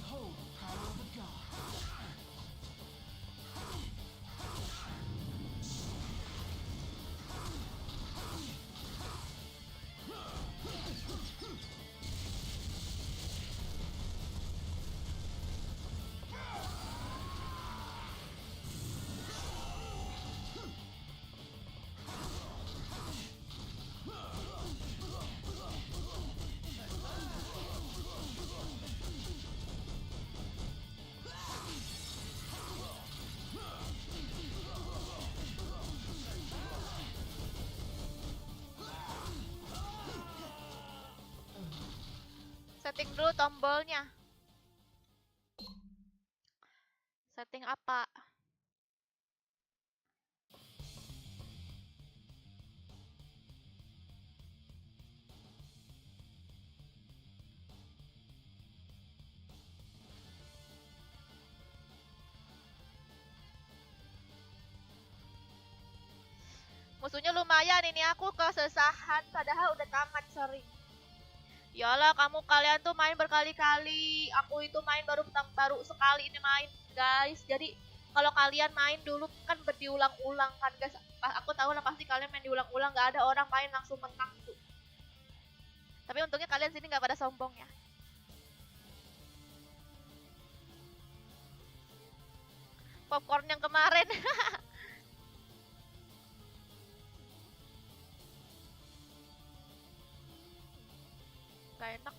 behold the power of the God. Setting dulu tombolnya. Setting apa? Musuhnya lumayan ini, aku kesusahan padahal udah tamat sering. Yalah, kalian tuh main berkali-kali. Aku itu main baru sekali ini main, guys. Jadi kalau kalian main dulu kan berdiulang-ulang kan, guys. Aku tahu lah pasti kalian main diulang-ulang, nggak ada orang main langsung menang tuh. Tapi untungnya kalian sini nggak pada sombong ya. Popcorn yang kemarin. Gak enak.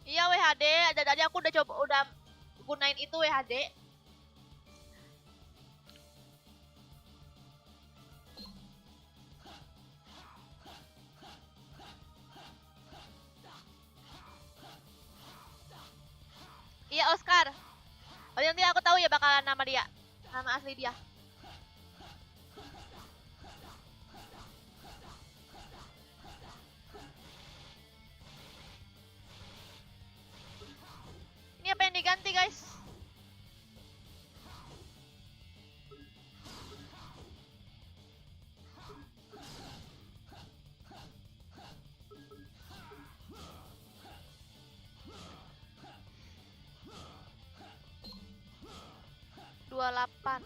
Iya WHD, tadi aku udah gunain itu WHD. Iya Oscar. Oh nanti aku tahu ya bakalan nama dia, nama asli dia. Ini apa yang diganti guys? 8.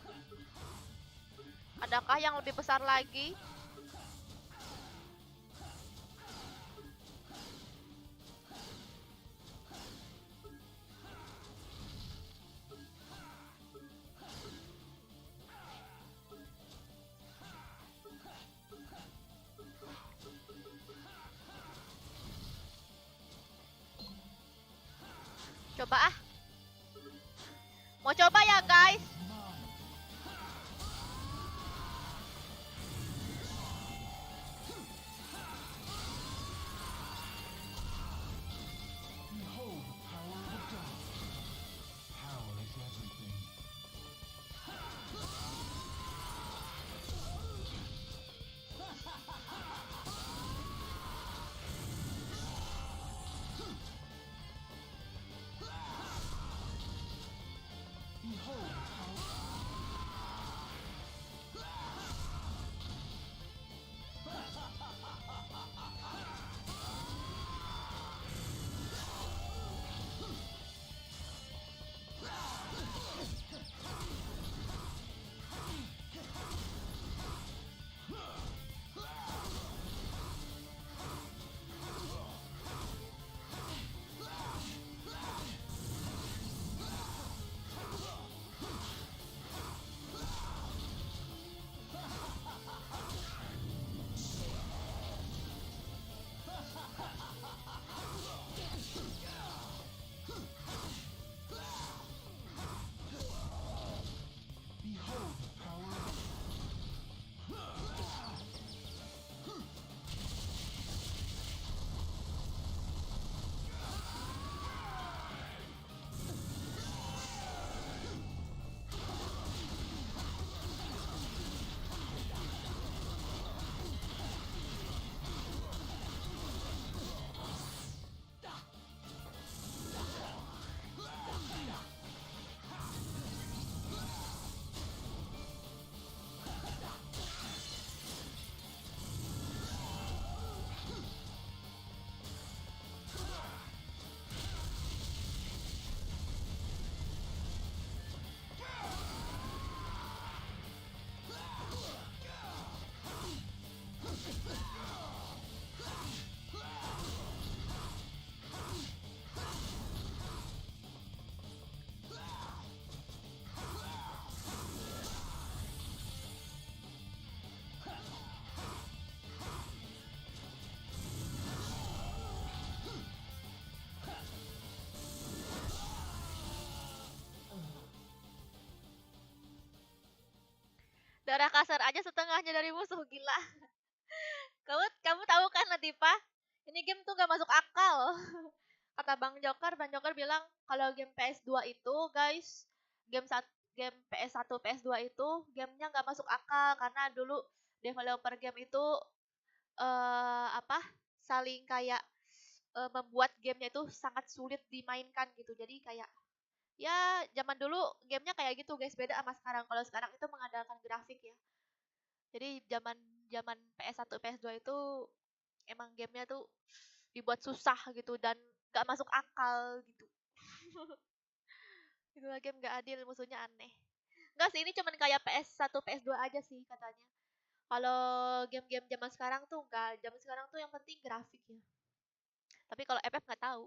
Adakah yang lebih besar lagi? Coba ah. Mau coba ya guys? Behold the power of a god. Power is everything. Behold the power. Behold the power of Darah kasar aja setengahnya dari musuh, gila. Kamu tahu kan Latifa? Ini game tuh gak masuk akal. Kata Bang Joker bilang kalau game PS2 itu, guys, game PS1, PS2 itu gamenya gak masuk akal karena dulu developer game itu apa? Saling kayak membuat gamenya itu sangat sulit dimainkan gitu. Jadi kayak ya zaman dulu gamenya kayak gitu guys, beda sama sekarang. Kalau sekarang itu mengandalkan grafik ya. Jadi zaman zaman PS1 PS2 itu emang gamenya tuh dibuat susah gitu dan gak masuk akal gitu. Itulah game gak adil, musuhnya aneh. Enggak sih, ini cuman kayak PS1 PS2 aja sih katanya. Kalau game-game zaman sekarang tuh enggak, zaman sekarang tuh yang penting grafik ya. Tapi kalau FF nggak tahu.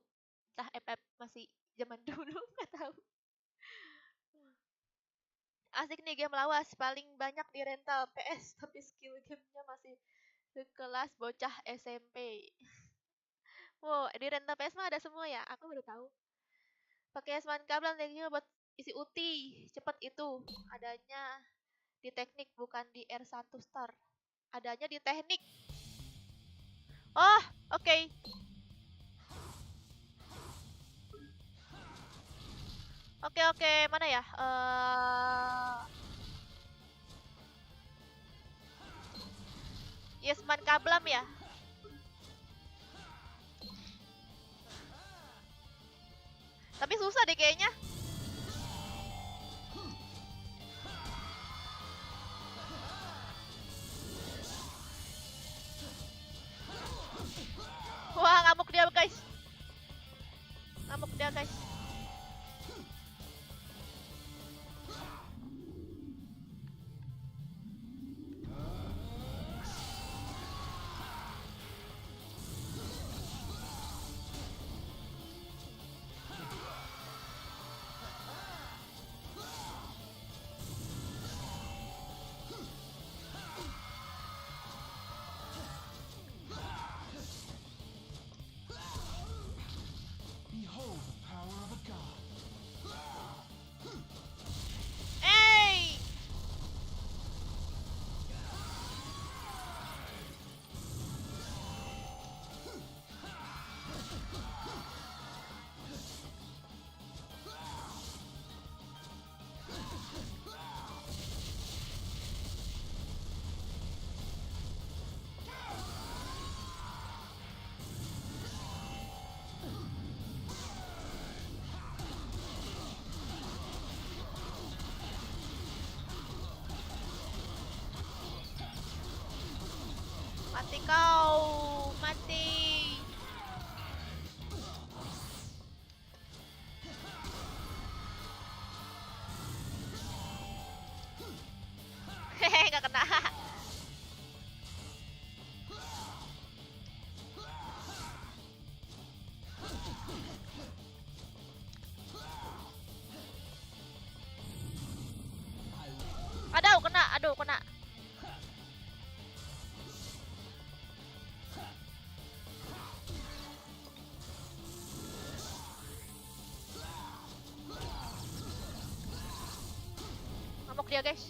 Entah FF masih zaman dulu nggak tahu. Asik nih game lawas, paling banyak di rental PS, tapi skill gamenya masih sekelas bocah SMP. Wow, di rental PS mah ada semua ya? Aku baru tahu. Pakai Asman kabel tekniknya buat isi UTI, cepet itu. Adanya di teknik bukan di R1 Star. Adanya di teknik. Oh, oke. Oke, mana ya? Yesman Kablam ya? Tapi susah deh kayaknya. Wah, ngamuk dia guys. Ngamuk dia guys. Mati kau, mati. Hehe, nggak kena. Aduh, kena. Ngamuk dia, guys.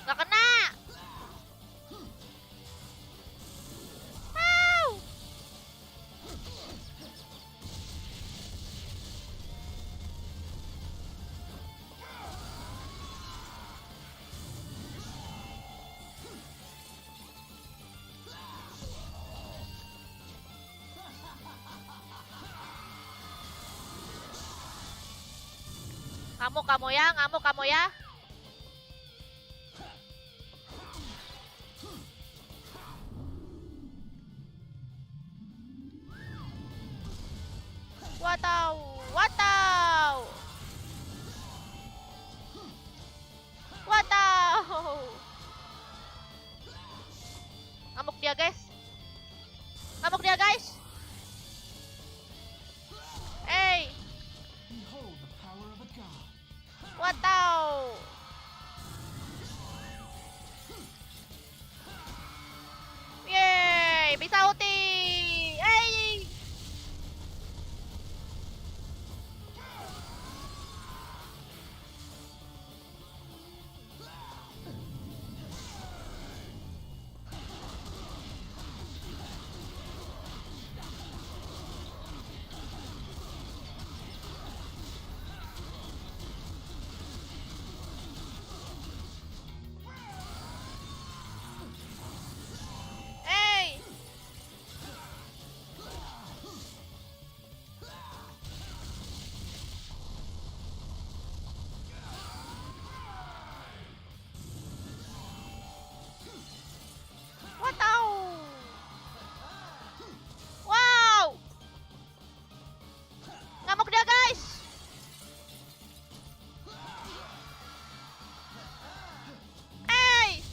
Nggak kena. Au. Ngamuk kamu ya. Watau. Ngamuk dia, guys. Hey, Behold the power of a god. watau. Yeay, bisa ulti. Hey. Hey. Watau. Wow. Ngamuk dia, guys. Hey.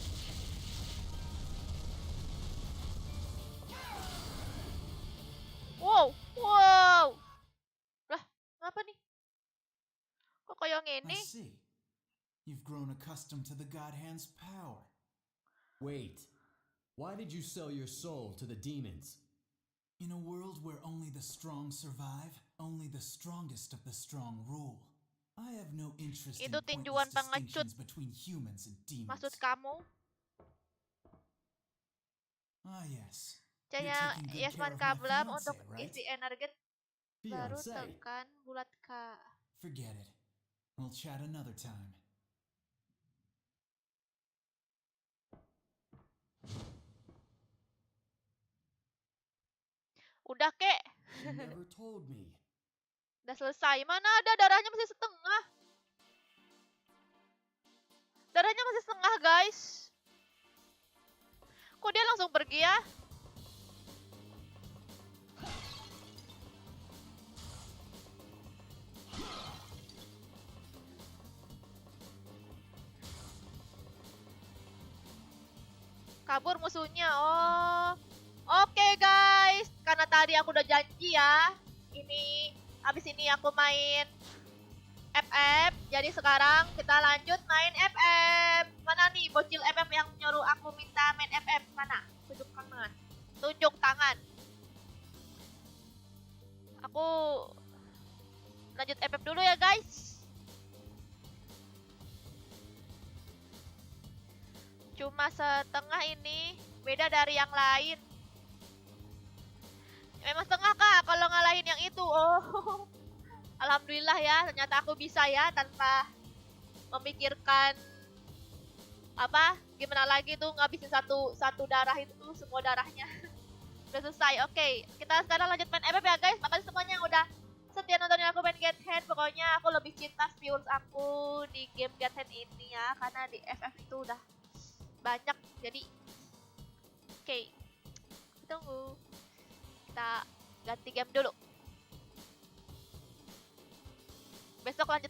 Wow. Lah, apa nih? Kok kayak I gini? see. You've grown accustomed to the God Hand's power. Wait. Why did you sell your soul to the demons? In a world where only the strong survive, only the strongest of the strong rule. I have no interest in Itu tinjuan pointless pengecut. distinctions between humans and demons. Maksud kamu? Ah, yes. You're Caranya taking good Yasman care of my Kablam fiancé, untuk right? isi energi baru Fiancé. tekan bulat K. Forget it. We'll chat another time. Udah kek. You never told me. Udah selesai. Mana ada, darahnya masih setengah. Darahnya masih setengah, guys. Kok dia langsung pergi ya? Kabur musuhnya. Oh. Oke, guys. Karena tadi aku udah janji ya. Ini abis ini aku main FF. Jadi sekarang kita lanjut main FF. Mana nih bocil FF yang nyuruh aku minta main FF? Mana? Tunjuk tangan. Tunjuk tangan. Aku lanjut FF dulu ya, guys. Cuma setengah ini, beda dari yang lain. Memang setengah kak kalau ngalahin yang itu. Oh, alhamdulillah ya, ternyata aku bisa ya tanpa memikirkan apa gimana lagi tuh ngabisin satu darah itu tuh, semua darahnya. Udah selesai. Oke, kita sekarang lanjut main FF ya, guys. Makasih semuanya yang udah setia nontonin aku main Get Hand. Pokoknya aku lebih cinta viewers aku di game Get Hand ini ya, karena di FF itu udah banyak. Jadi oke, tunggu, kita ganti game dulu. Besok lanjut lagi.